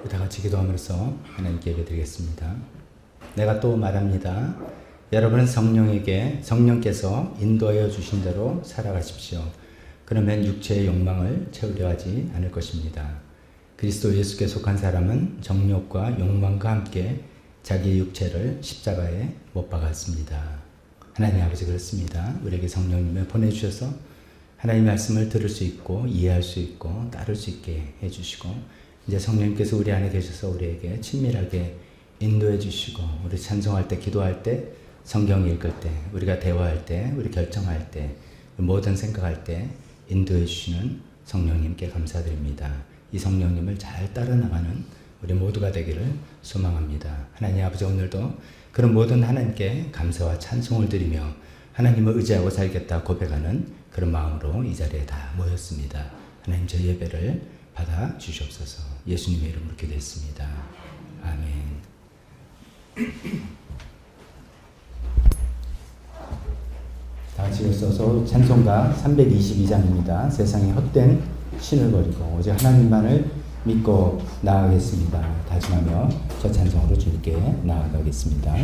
다 같이 기도함으로써 하나님께 예배드리겠습니다. 내가 또 말합니다. 여러분은 성령께서 인도하여 주신 대로 살아가십시오. 그러면 육체의 욕망을 채우려 하지 않을 것입니다. 그리스도 예수께 속한 사람은 정욕과 욕망과 함께 자기 육체를 십자가에 못 박았습니다. 하나님 아버지 그렇습니다. 우리에게 성령님을 보내주셔서 하나님의 말씀을 들을 수 있고 이해할 수 있고 따를 수 있게 해주시고 이제 성령님께서 우리 안에 계셔서 우리에게 친밀하게 인도해 주시고 우리 찬송할 때 기도할 때 성경 읽을 때 우리가 대화할 때 우리 결정할 때 모든 생각할 때 인도해 주시는 성령님께 감사드립니다. 이 성령님을 잘 따라나가는 우리 모두가 되기를 소망합니다. 하나님 아버지 오늘도 그런 모든 하나님께 감사와 찬송을 드리며 하나님을 의지하고 살겠다 고백하는 그런 마음으로 이 자리에 다 모였습니다. 하나님 저 예배를 받아 주시옵소서. 예수님의 이름으로 기도했습니다. 아멘. 다 같이 써서 찬송가 322장입니다. 세상에 헛된 신을 버리고 오직 하나님만을 믿고 나아가겠습니다. 다짐하며 저 찬송으로 주님께 나아가겠습니다.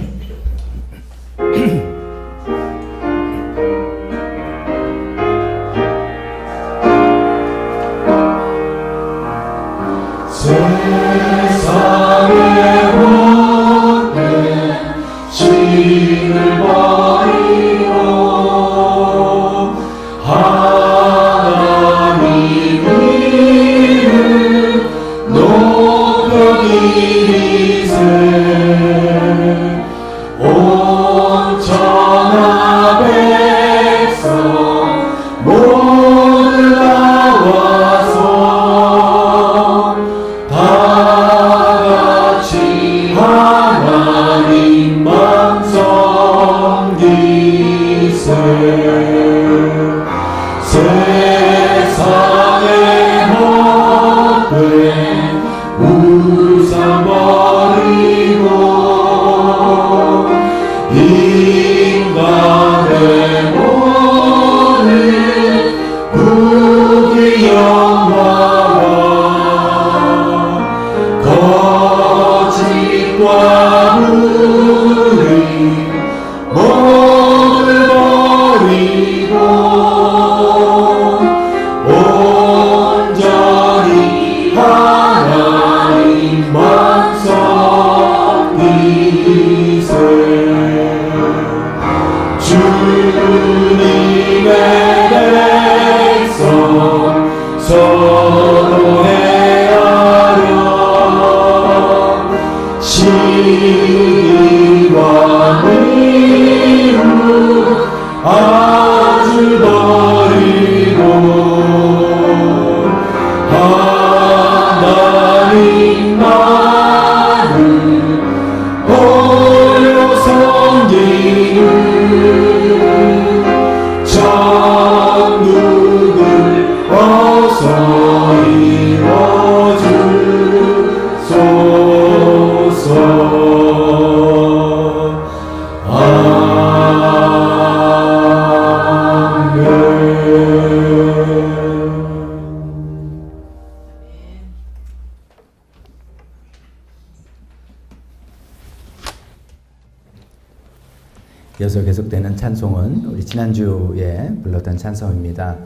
세상에 헛된 신을 버리고 하나님 이름 높여 기리세 온 천하 백성 모두 나와서 다같이 하나님만 섬기세 세상에 헛된 우상 버리고 인간의 모든 부귀 영화와 거짓과 불의 모두 버리고 온전히 하나님만 섬기세 주님의 백성 선호해하려 시기와 미움 아주 버리고 하나님만을 홀로 섬기는 천국을 어서 이뤄주소서. 이어서 계속되는 찬송은 우리 지난주에 불렀던 찬송입니다.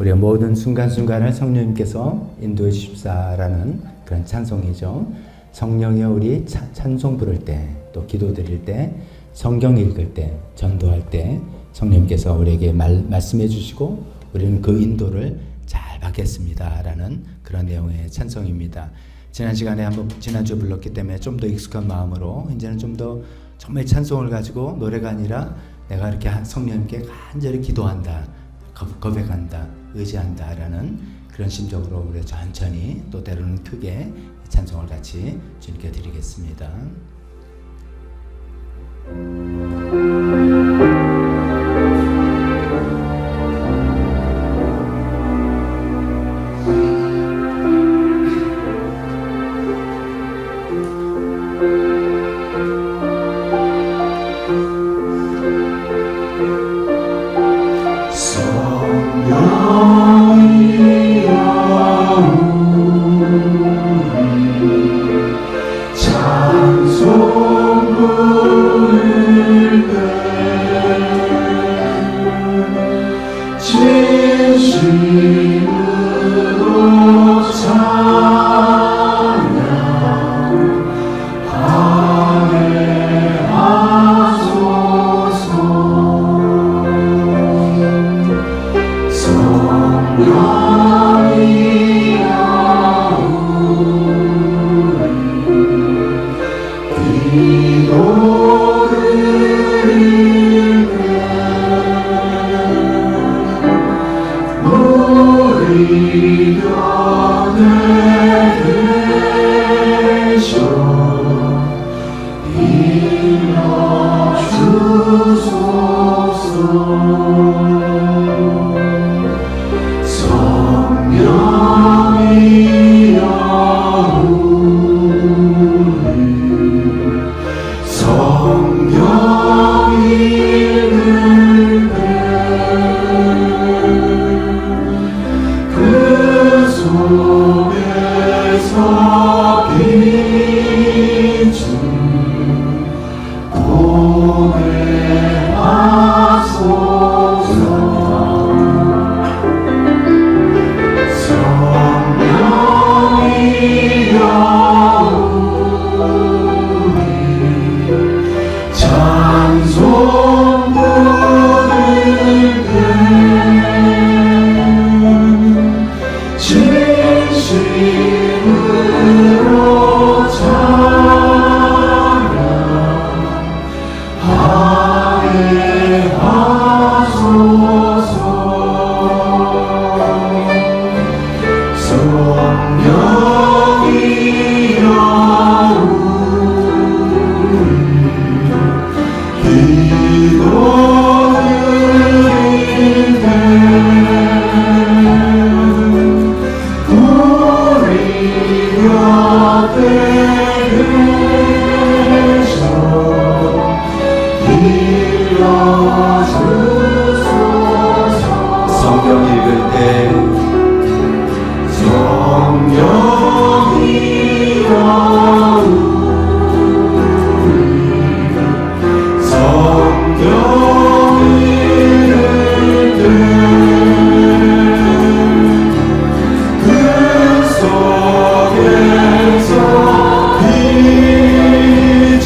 우리가 모든 순간순간을 성령님께서 인도해 주십사라는 그런 찬송이죠. 성령이 우리 찬송 부를 때, 또 기도 드릴 때, 성경 읽을 때, 전도할 때 성령님께서 우리에게 말씀해 주시고 우리는 그 인도를 잘 받겠습니다라는 그런 내용의 찬송입니다. 지난주에 불렀기 때문에 좀 더 익숙한 마음으로 이제는 좀 더 정말 찬송을 가지고 노래가 아니라 내가 이렇게 성령님께 간절히 기도한다, 고백한다, 의지한다 라는 그런 심정으로 우리가 천천히 또 때로는 크게 찬송을 같이 주님께 드리겠습니다. 성령이여 우리 빛을 보게 하소서. 성령이여 우리 찬송 부를 때 진심으로 찬양하게 하소서. 성령이여 우리 기도 드릴 때 우리 곁에 계셔 일러주소서. 성경 읽을 때 성령이여 우리 성령 읽을 때 그 속에서 빛을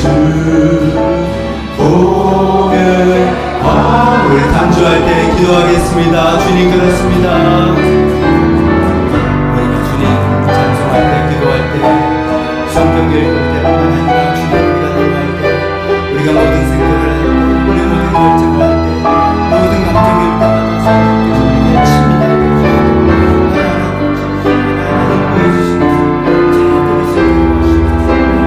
보게 우리 단주할 때 기도하겠습니다. 주님 그렇습니다. 우리가 주님 찬송할 때 기도할 때 성경 읽을 때뿐만 아니라 주님 우리가 기도할 때 우리가 모든 생각을 할 때 우리 모든 결정을 할 때 모든 감정일 때마다 성령께서 우리에게 친밀하게 하나님 보여주시는 제들이 성령하시옵소서.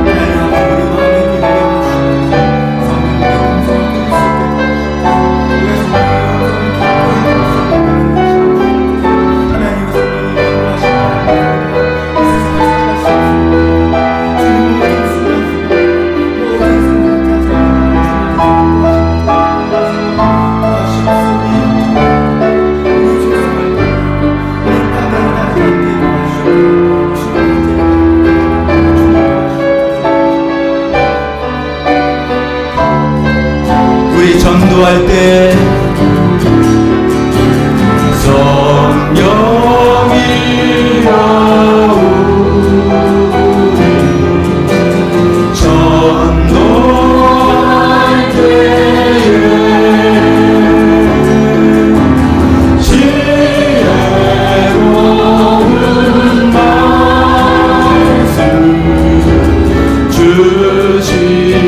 하나님 앞에 우리 마음에 기도해 주시옵소서. 성령님의 음성을 들을 수 있게 도와주시옵소서. 우리가 성령의 음성을 기뻐해 들을 수 있게 도와주시옵소서. 하나님의 성령이 인도하시는 이 세상을 살아갈 수 없습니다. 주님 모든 순간순간 모든 생각과 우리 전도할 때 성령이여 우리 전도할 때에 지혜로운 말씀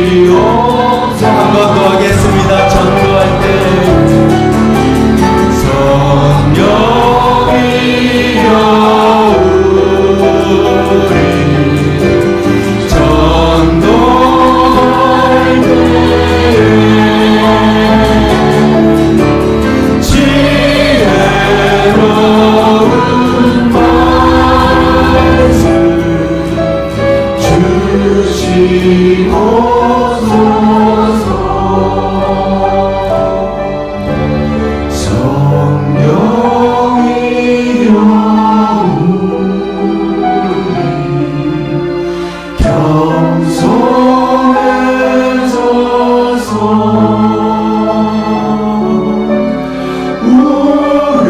주시옵소서. 한 번 더 하겠습니다. 전도할 때 성령이여 우리 전도할 때에 지혜로운 말씀 주시옵소서. 성령이여 우리 겸손에 서서 우리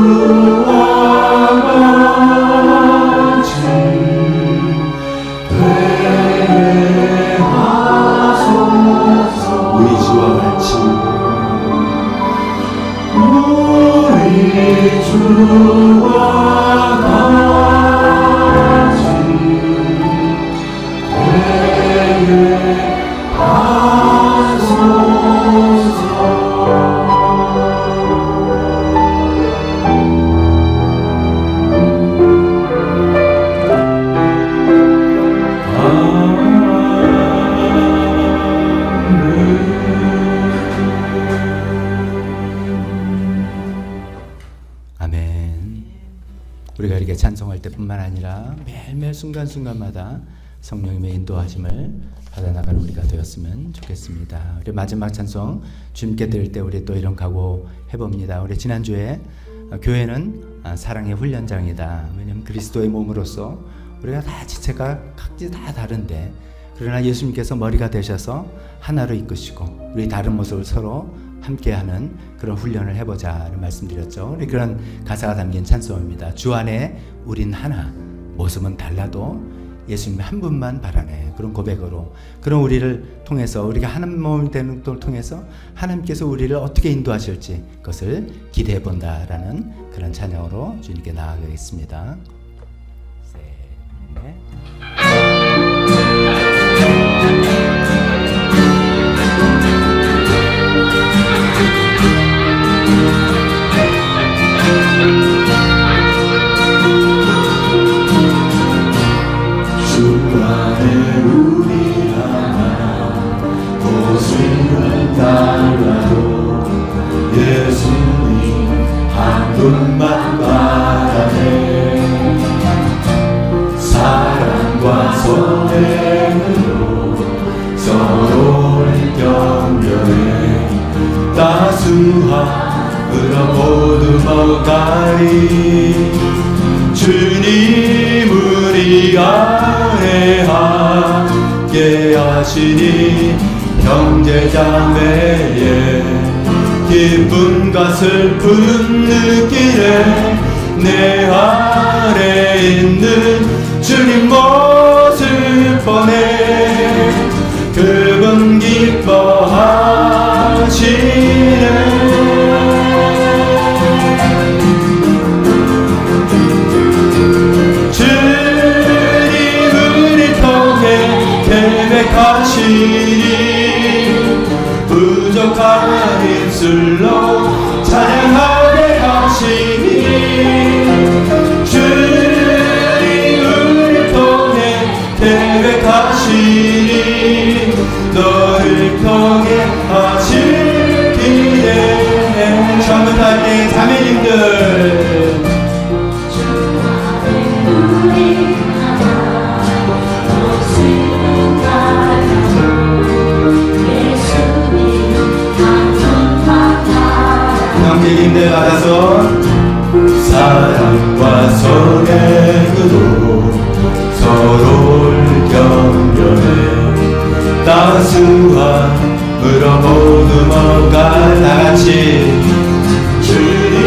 주와 같이 되게 하소서. 우리 주와 같이 우리 주와 같이 되게 하소서. 아멘. 우리가 이렇게 찬송할 때뿐만 아니라 매일매일 순간순간마다 성령님의 인도하심을 받아나가는 우리가 되었으면 좋겠습니다. 우리 마지막 찬송 주님께 드릴 때 우리 또 이런 각오 해봅니다. 우리 지난주에 교회는 사랑의 훈련장이다. 왜냐하면 그리스도의 몸으로서 우리가 다 지체가 각지 다 다른데 그러나 예수님께서 머리가 되셔서 하나로 이끄시고 우리 다른 모습을 서로 함께하는 그런 훈련을 해보자는 말씀드렸죠. 우리 그런 가사가 담긴 찬송입니다. 주 안에 우린 하나, 모습은 달라도 예수님 한 분만 바라네. 그런 고백으로 그런 우리를 통해서 우리가 한 몸이 되는 것을 통해서 하나님께서 우리를 어떻게 인도하실지 그것을 기대해 본다라는 그런 찬양으로 주님께 나아가겠습니다. 셋, 넷. 주 안에 우리 하나 모습은 달라도 예수님 한 분만 바라네. 사랑과 선행으로 서로를 경멸해 따스함으로 모두 먹다니 주님 우리 안에 함께 하시니 형제자매의 기쁨과 슬픔 느끼네. 내 안에 있는 주님 모습 보네. 그분 기뻐하시네. 계획하시니 부족한 입술로 찬양하게 하시니 주님을 통해 계획하시니 너를 통해 하시기에 처음부터 할때 자매님들 형제님들 받아서 사랑과 선행으로 서로를 경멸해 따스함으로 모두 뭔가 다같이 주님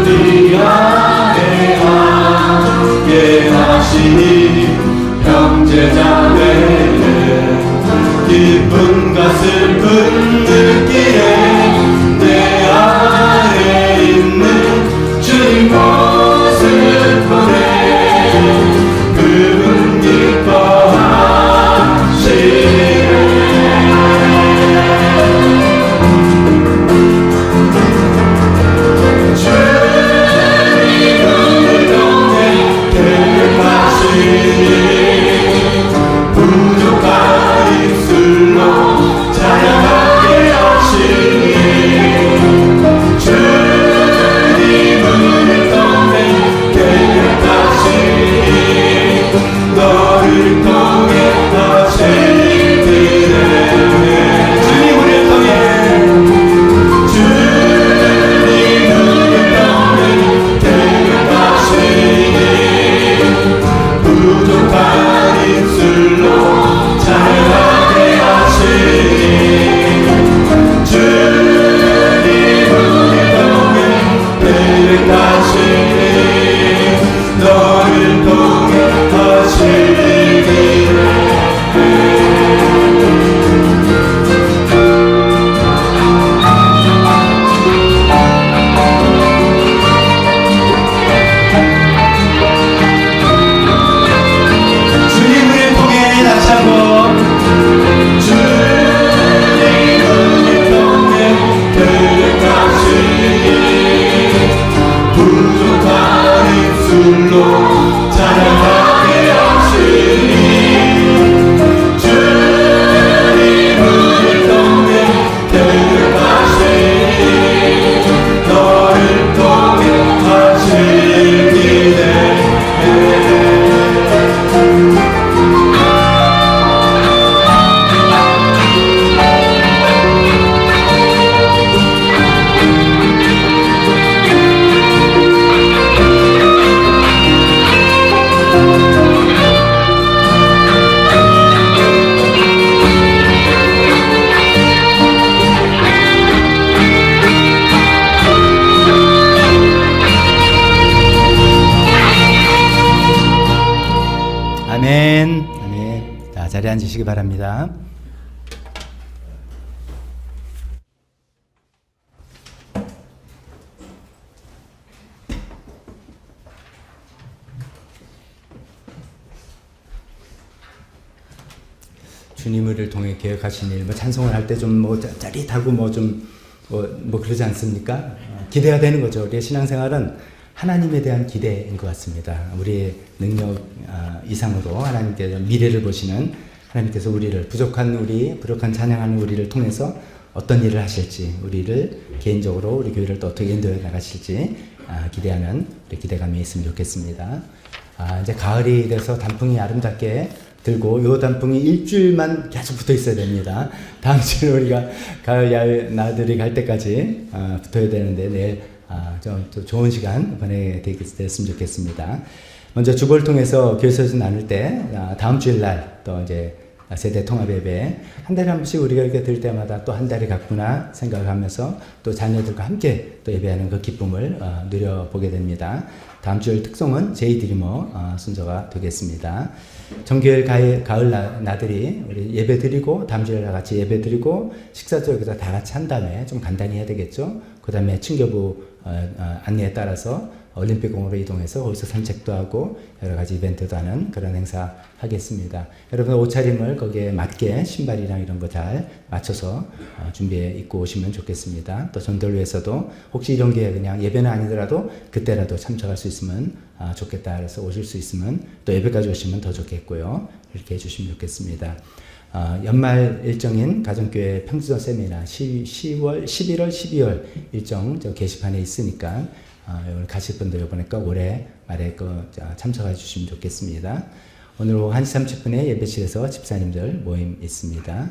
우리 안에 함께 하시니 형제자매의 기쁨과 슬픔 느끼네. 내 안에 있는 주님 모습 보네. 그분 기뻐하시네. 주님을 통해 계획하시니 부족한 입술로 찬양하게 아멘. 아멘. 자, 자리에 앉으시기 바랍니다. 주님을 통해 계획하신 일, 뭐 찬송을 할 때 좀 뭐 짜릿하고 뭐 좀 뭐 그러지 않습니까? 기대가 되는 거죠. 우리의 신앙생활은 하나님에 대한 기대인 것 같습니다. 우리의 능력 이상으로 하나님께서 미래를 보시는 하나님께서 우리를 부족한 찬양하는 우리를 통해서 어떤 일을 하실지, 우리를 개인적으로 우리 교회를 또 어떻게 인도해 나가실지 기대하는 우리 기대감이 있으면 좋겠습니다. 이제 가을이 돼서 단풍이 아름답게 들고 요 단풍이 일주일만 계속 붙어 있어야 됩니다. 다음 주에 우리가 가을 야외 나들이 갈 때까지 붙어야 되는데 내일 좀 좋은 시간 보내됐으면 좋겠습니다. 먼저 주보를 통해서 교회 서신 나눌 때 다음 주일 날 또 이제 세대 통합 예배 한 달에 한 번씩 우리가 이렇게 들 때마다 또 한 달이 갔구나 생각을 하면서 또 자녀들과 함께 또 예배하는 그 기쁨을 누려보게 됩니다. 다음 주일 특송은 제이드리머 순서가 되겠습니다. 정교일 가을 나들이 우리 예배 드리고 다음 주에 같이 예배 드리고 식사도 여기서 다 같이 한 다음에 좀 간단히 해야 되겠죠. 그 다음에 친교부 안내에 따라서 올림픽공원으로 이동해서 거기서 산책도 하고 여러 가지 이벤트도 하는 그런 행사 하겠습니다. 여러분 옷차림을 거기에 맞게 신발이랑 이런 거 잘 맞춰서 준비해 입고 오시면 좋겠습니다. 또 전도위에서도 혹시 이런 게 그냥 예배는 아니더라도 그때라도 참석할 수 있으면 좋겠다. 그래서 오실 수 있으면 또 예배까지 오시면 더 좋겠고요. 이렇게 해주시면 좋겠습니다. 연말 일정인 가정교회 평수전 세미나 11월, 12월 일정 저 게시판에 있으니까 오늘 가실 분들 이번에 꼭 올해 말에 참석해 주시면 좋겠습니다. 오늘 오후 1시 30분에 예배실에서 집사님들 모임 있습니다.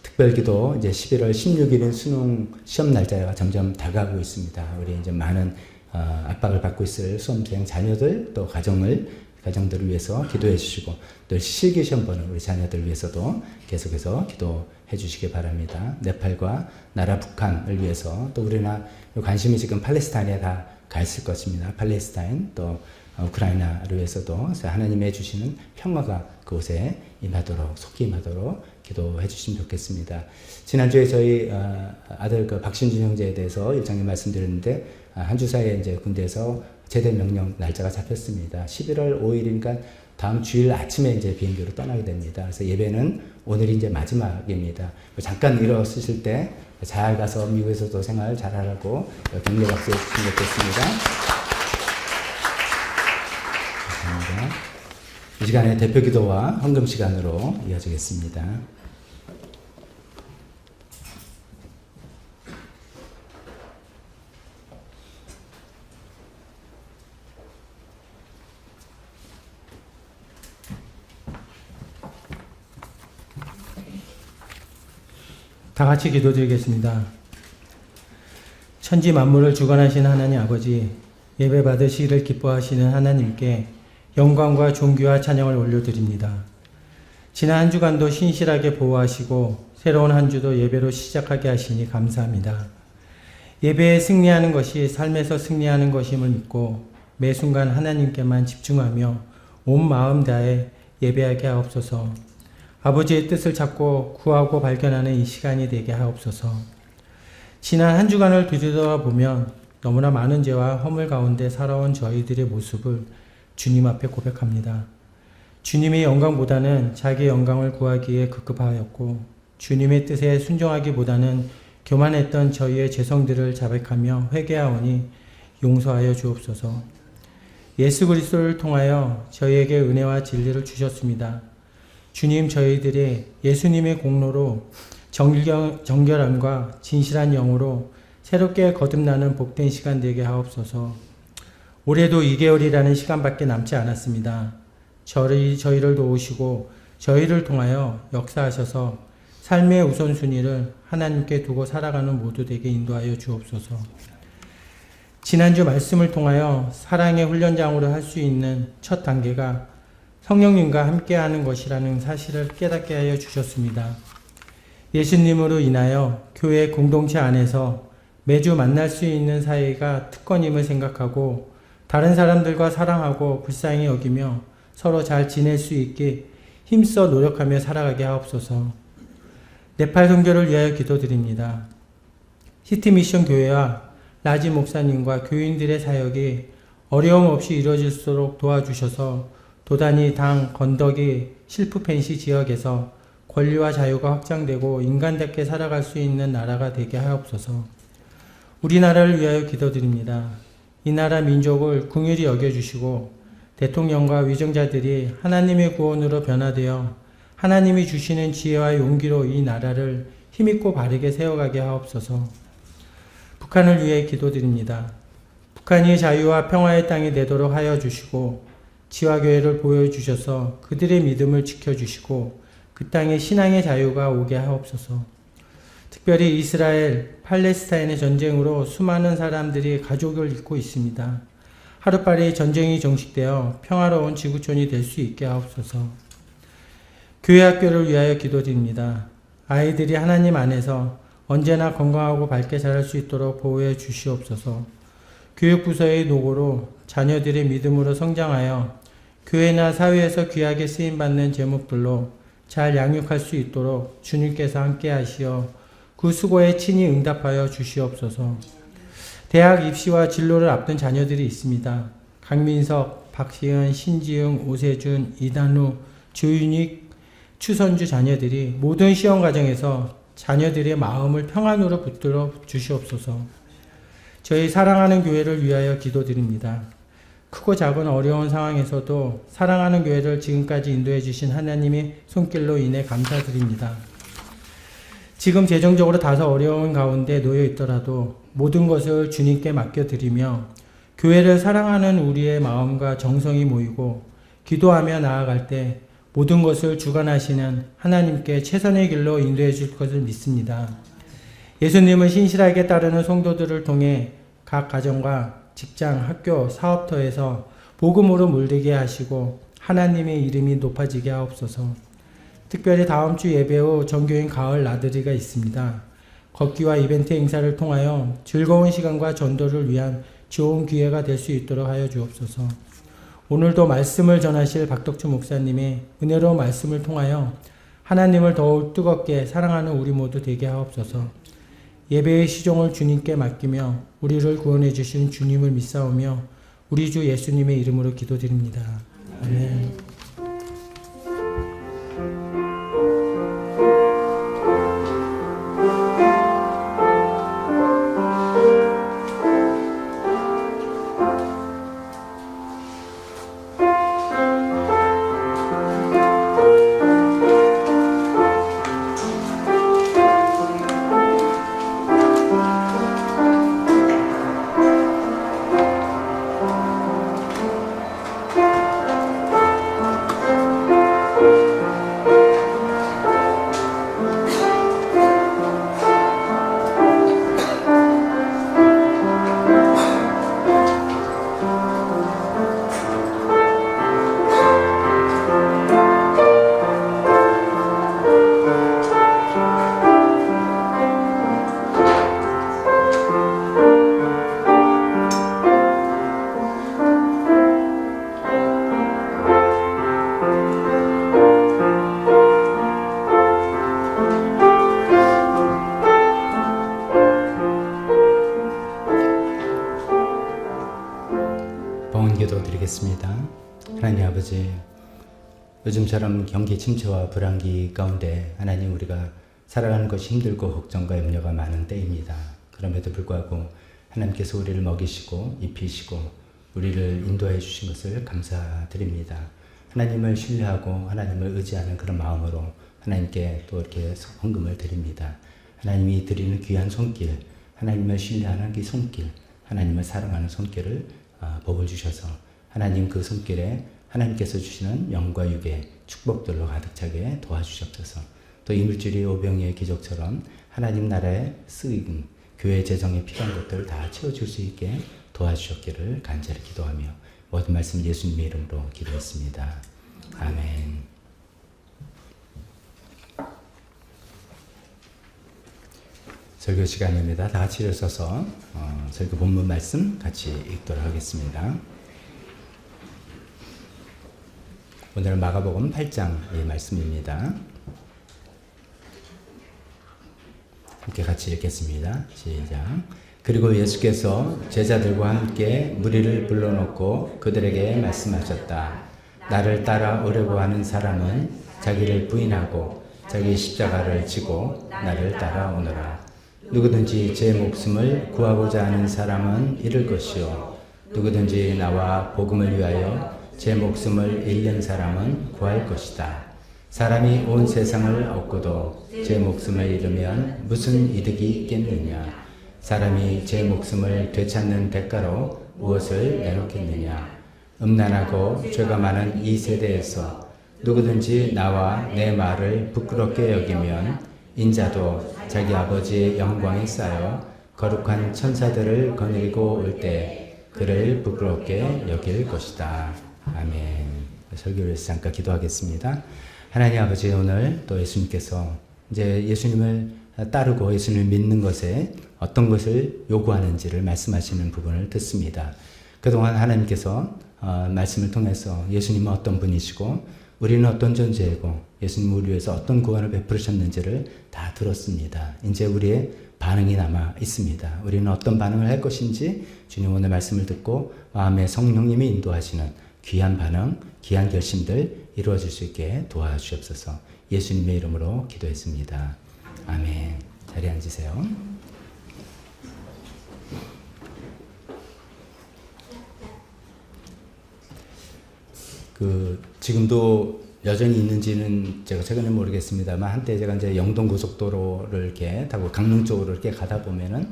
특별기도 이제 11월 16일인 수능 시험 날짜가 점점 다가오고 있습니다. 우리 이제 많은 압박을 받고 있을 수험생 자녀들 또 가정들을 위해서 기도해 주시고 또 실기 시험 보는 우리 자녀들 위해서도 계속해서 기도해 주시기 바랍니다. 네팔과 나라 북한을 위해서 또 우리나라 관심이 지금 팔레스타인에 다 가 있을 것입니다. 팔레스타인 또 우크라이나를 위해서도 하나님의 주시는 평화가 그곳에 속히 임하도록 기도해 주시면 좋겠습니다. 지난주에 저희 아들 박신준 형제에 대해서 일장에 말씀드렸는데 한 주 사이에 이제 군대에서 제대 명령 날짜가 잡혔습니다. 11월 5일이니까 다음 주일 아침에 이제 비행기로 떠나게 됩니다. 그래서 예배는 오늘이 이제 마지막입니다. 잠깐 일어서실 때 잘 가서 미국에서도 생활 잘하라고 격려 박수 해주시면 좋겠습니다. 감사합니다. 이 시간에 대표 기도와 헌금 시간으로 이어지겠습니다. 다 같이 기도드리겠습니다. 천지 만물을 주관하시는 하나님 아버지, 예배 받으시기를 기뻐하시는 하나님께 영광과 존귀와 찬양을 올려드립니다. 지난 한 주간도 신실하게 보호하시고 새로운 한 주도 예배로 시작하게 하시니 감사합니다. 예배에 승리하는 것이 삶에서 승리하는 것임을 믿고 매 순간 하나님께만 집중하며 온 마음 다해 예배하게 하옵소서. 아버지의 뜻을 찾고 구하고 발견하는 이 시간이 되게 하옵소서. 지난 한 주간을 뒤돌아보면 너무나 많은 죄와 허물 가운데 살아온 저희들의 모습을 주님 앞에 고백합니다. 주님의 영광보다는 자기 영광을 구하기에 급급하였고 주님의 뜻에 순종하기보다는 교만했던 저희의 죄성들을 자백하며 회개하오니 용서하여 주옵소서. 예수 그리스도를 통하여 저희에게 은혜와 진리를 주셨습니다. 주님, 저희들이 예수님의 공로로 정결함과 진실한 영으로 새롭게 거듭나는 복된 시간 되게 하옵소서. 올해도 2개월이라는 시간밖에 남지 않았습니다. 저희를 도우시고 저희를 통하여 역사하셔서 삶의 우선순위를 하나님께 두고 살아가는 모두 되게 인도하여 주옵소서. 지난주 말씀을 통하여 사랑의 훈련장으로 할 수 있는 첫 단계가 성령님과 함께하는 것이라는 사실을 깨닫게 하여 주셨습니다. 예수님으로 인하여 교회 공동체 안에서 매주 만날 수 있는 사이가 특권임을 생각하고 다른 사람들과 사랑하고 불쌍히 여기며 서로 잘 지낼 수 있게 힘써 노력하며 살아가게 하옵소서. 네팔 선교를 위하여 기도드립니다. 시티미션 교회와 라지 목사님과 교인들의 사역이 어려움 없이 이루어질수록 도와주셔서 도단위 당 건더기 실프펜시 지역에서 권리와 자유가 확장되고 인간답게 살아갈 수 있는 나라가 되게 하옵소서. 우리나라를 위하여 기도드립니다. 이 나라 민족을 긍휼히 여겨주시고 대통령과 위정자들이 하나님의 구원으로 변화되어 하나님이 주시는 지혜와 용기로 이 나라를 힘있고 바르게 세워가게 하옵소서. 북한을 위해 기도드립니다. 북한이 자유와 평화의 땅이 되도록 하여 주시고 지화교회를 보여주셔서 그들의 믿음을 지켜주시고 그 땅에 신앙의 자유가 오게 하옵소서. 특별히 이스라엘, 팔레스타인의 전쟁으로 수많은 사람들이 가족을 잃고 있습니다. 하루빨리 전쟁이 종식되어 평화로운 지구촌이 될 수 있게 하옵소서. 교회 학교를 위하여 기도드립니다. 아이들이 하나님 안에서 언제나 건강하고 밝게 자랄 수 있도록 보호해 주시옵소서. 교육부서의 노고로 자녀들의 믿음으로 성장하여 교회나 사회에서 귀하게 쓰임받는 제목들로 잘 양육할 수 있도록 주님께서 함께 하시어 그 수고에 친히 응답하여 주시옵소서. 대학 입시와 진로를 앞둔 자녀들이 있습니다. 강민석, 박시은, 신지응, 오세준, 이단우, 조윤익, 추선주 자녀들이 모든 시험 과정에서 자녀들의 마음을 평안으로 붙들어 주시옵소서. 저희 사랑하는 교회를 위하여 기도드립니다. 크고 작은 어려운 상황에서도 사랑하는 교회를 지금까지 인도해 주신 하나님의 손길로 인해 감사드립니다. 지금 재정적으로 다소 어려운 가운데 놓여 있더라도 모든 것을 주님께 맡겨드리며 교회를 사랑하는 우리의 마음과 정성이 모이고 기도하며 나아갈 때 모든 것을 주관하시는 하나님께 최선의 길로 인도해 줄 것을 믿습니다. 예수님을 신실하게 따르는 성도들을 통해 각 가정과 직장, 학교, 사업터에서 복음으로 물들게 하시고 하나님의 이름이 높아지게 하옵소서. 특별히 다음 주 예배 후 전교인 가을 나들이가 있습니다. 걷기와 이벤트 행사를 통하여 즐거운 시간과 전도를 위한 좋은 기회가 될 수 있도록 하여 주옵소서. 오늘도 말씀을 전하실 박덕주 목사님의 은혜로운 말씀을 통하여 하나님을 더욱 뜨겁게 사랑하는 우리 모두 되게 하옵소서. 예배의 시종을 주님께 맡기며 우리를 구원해 주신 주님을 믿사오며 우리 주 예수님의 이름으로 기도드립니다. 아멘. 봉헌기도 드리겠습니다. 하나님 아버지, 요즘처럼 경기 침체와 불안기 가운데 하나님 우리가 살아가는 것이 힘들고 걱정과 염려가 많은 때입니다. 그럼에도 불구하고 하나님께서 우리를 먹이시고 입히시고 우리를 인도해 주신 것을 감사드립니다. 하나님을 신뢰하고 하나님을 의지하는 그런 마음으로 하나님께 또 이렇게 헌금을 드립니다. 하나님이 드리는 귀한 손길, 하나님을 신뢰하는 그 손길, 하나님을 사랑하는 손길을 복을 주셔서 하나님 그 손길에 하나님께서 주시는 영과 육의 축복들로 가득 차게 도와주시옵소서. 또 이물질이 오병이의 기적처럼 하나님 나라에 쓰임, 교회 재정에 필요한 것들을 다 채워줄 수 있게 도와주셨기를 간절히 기도하며 모든 말씀 예수님의 이름으로 기도했습니다. 아멘. 설교 시간입니다. 다 같이 일어서서 설교 본문 말씀 같이 읽도록 하겠습니다. 오늘은 마가복음 8장의 말씀입니다. 함께 같이 읽겠습니다. 시작. 그리고 예수께서 제자들과 함께 무리를 불러놓고 그들에게 말씀하셨다. 나를 따라오려고 하는 사람은 자기를 부인하고 자기 십자가를 지고 나를 따라오너라. 누구든지 제 목숨을 구하고자 하는 사람은 잃을 것이요 누구든지 나와 복음을 위하여 제 목숨을 잃는 사람은 구할 것이다. 사람이 온 세상을 얻고도 제 목숨을 잃으면 무슨 이득이 있겠느냐. 사람이 제 목숨을 되찾는 대가로 무엇을 내놓겠느냐. 음란하고 죄가 많은 이 세대에서 누구든지 나와 내 말을 부끄럽게 여기면 인자도 자기 아버지의 영광에 쌓여 거룩한 천사들을 거느리고 올 때 그를 부끄럽게 여길 것이다. 아멘. 설교를 위해서 잠깐 기도하겠습니다. 하나님 아버지, 오늘 또 예수님께서 이제 예수님을 따르고 예수님을 믿는 것에 어떤 것을 요구하는지를 말씀하시는 부분을 듣습니다. 그동안 하나님께서 말씀을 통해서 예수님은 어떤 분이시고 우리는 어떤 존재이고 예수님 우리 위해서 어떤 구원을 베푸셨는지를 다 들었습니다. 이제 우리의 반응이 남아 있습니다. 우리는 어떤 반응을 할 것인지 주님 오늘 말씀을 듣고 마음에 성령님이 인도하시는 귀한 반응, 귀한 결심들 이루어질 수 있게 도와주옵소서. 예수님의 이름으로 기도했습니다. 아멘. 자리에 앉으세요. 지금도 여전히 있는지는 제가 최근에 모르겠습니다만 한때 제가 이제 영동 고속도로를 이렇게 타고 강릉 쪽으로 이렇게 가다 보면은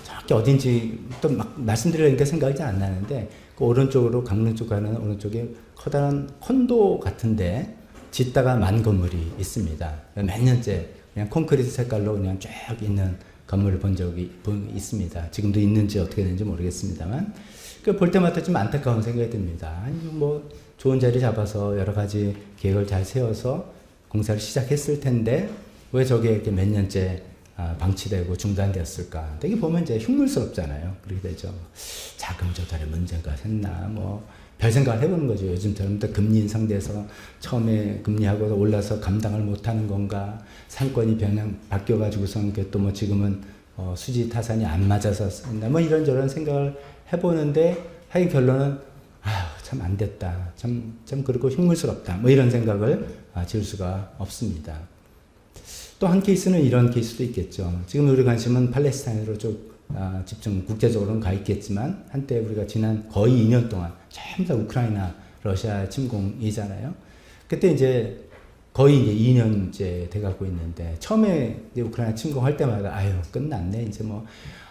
저기 어딘지 또 막 말씀드리려니까 생각이 잘 안 나는데 그 오른쪽으로 강릉 쪽 가는 오른쪽에 커다란 콘도 같은데 짓다가 만 건물이 있습니다. 몇 년째 그냥 콘크리트 색깔로 그냥 쭉 있는 건물을 본 적이 있습니다. 지금도 있는지 어떻게 되는지 모르겠습니다만 볼 때마다 좀 안타까운 생각이 듭니다. 아니 뭐 좋은 자리 잡아서 여러 가지 계획을 잘 세워서 공사를 시작했을 텐데 왜 저게 이렇게 몇 년째 방치되고 중단되었을까? 되게 보면 이제 흉물스럽잖아요. 그렇게 되죠. 자금 조달에 문제가 생나 뭐 별 생각을 해보는 거죠. 요즘처럼 또 금리 인상돼서 처음에 금리하고 올라서 감당을 못하는 건가? 상권이 바뀌어가지고선 또 뭐 지금은 수지 타산이 안 맞아서 쓴다. 뭐 이런저런 생각을 해보는데 하여간 결론은 참 안 됐다. 참 그렇고 흉물스럽다. 뭐 이런 생각을 지을 수가 없습니다. 또 한 케이스는 이런 케이스도 있겠죠. 지금 우리 관심은 팔레스타인으로 쭉 집중 국제적으로는 가 있겠지만 한때 우리가 지난 거의 2년 동안 전부 다 우크라이나 러시아 침공이잖아요. 그때 이제 거의 이제 2년째 돼가고 있는데 처음에 이제 우크라이나 침공할 때마다 끝났네 이제 뭐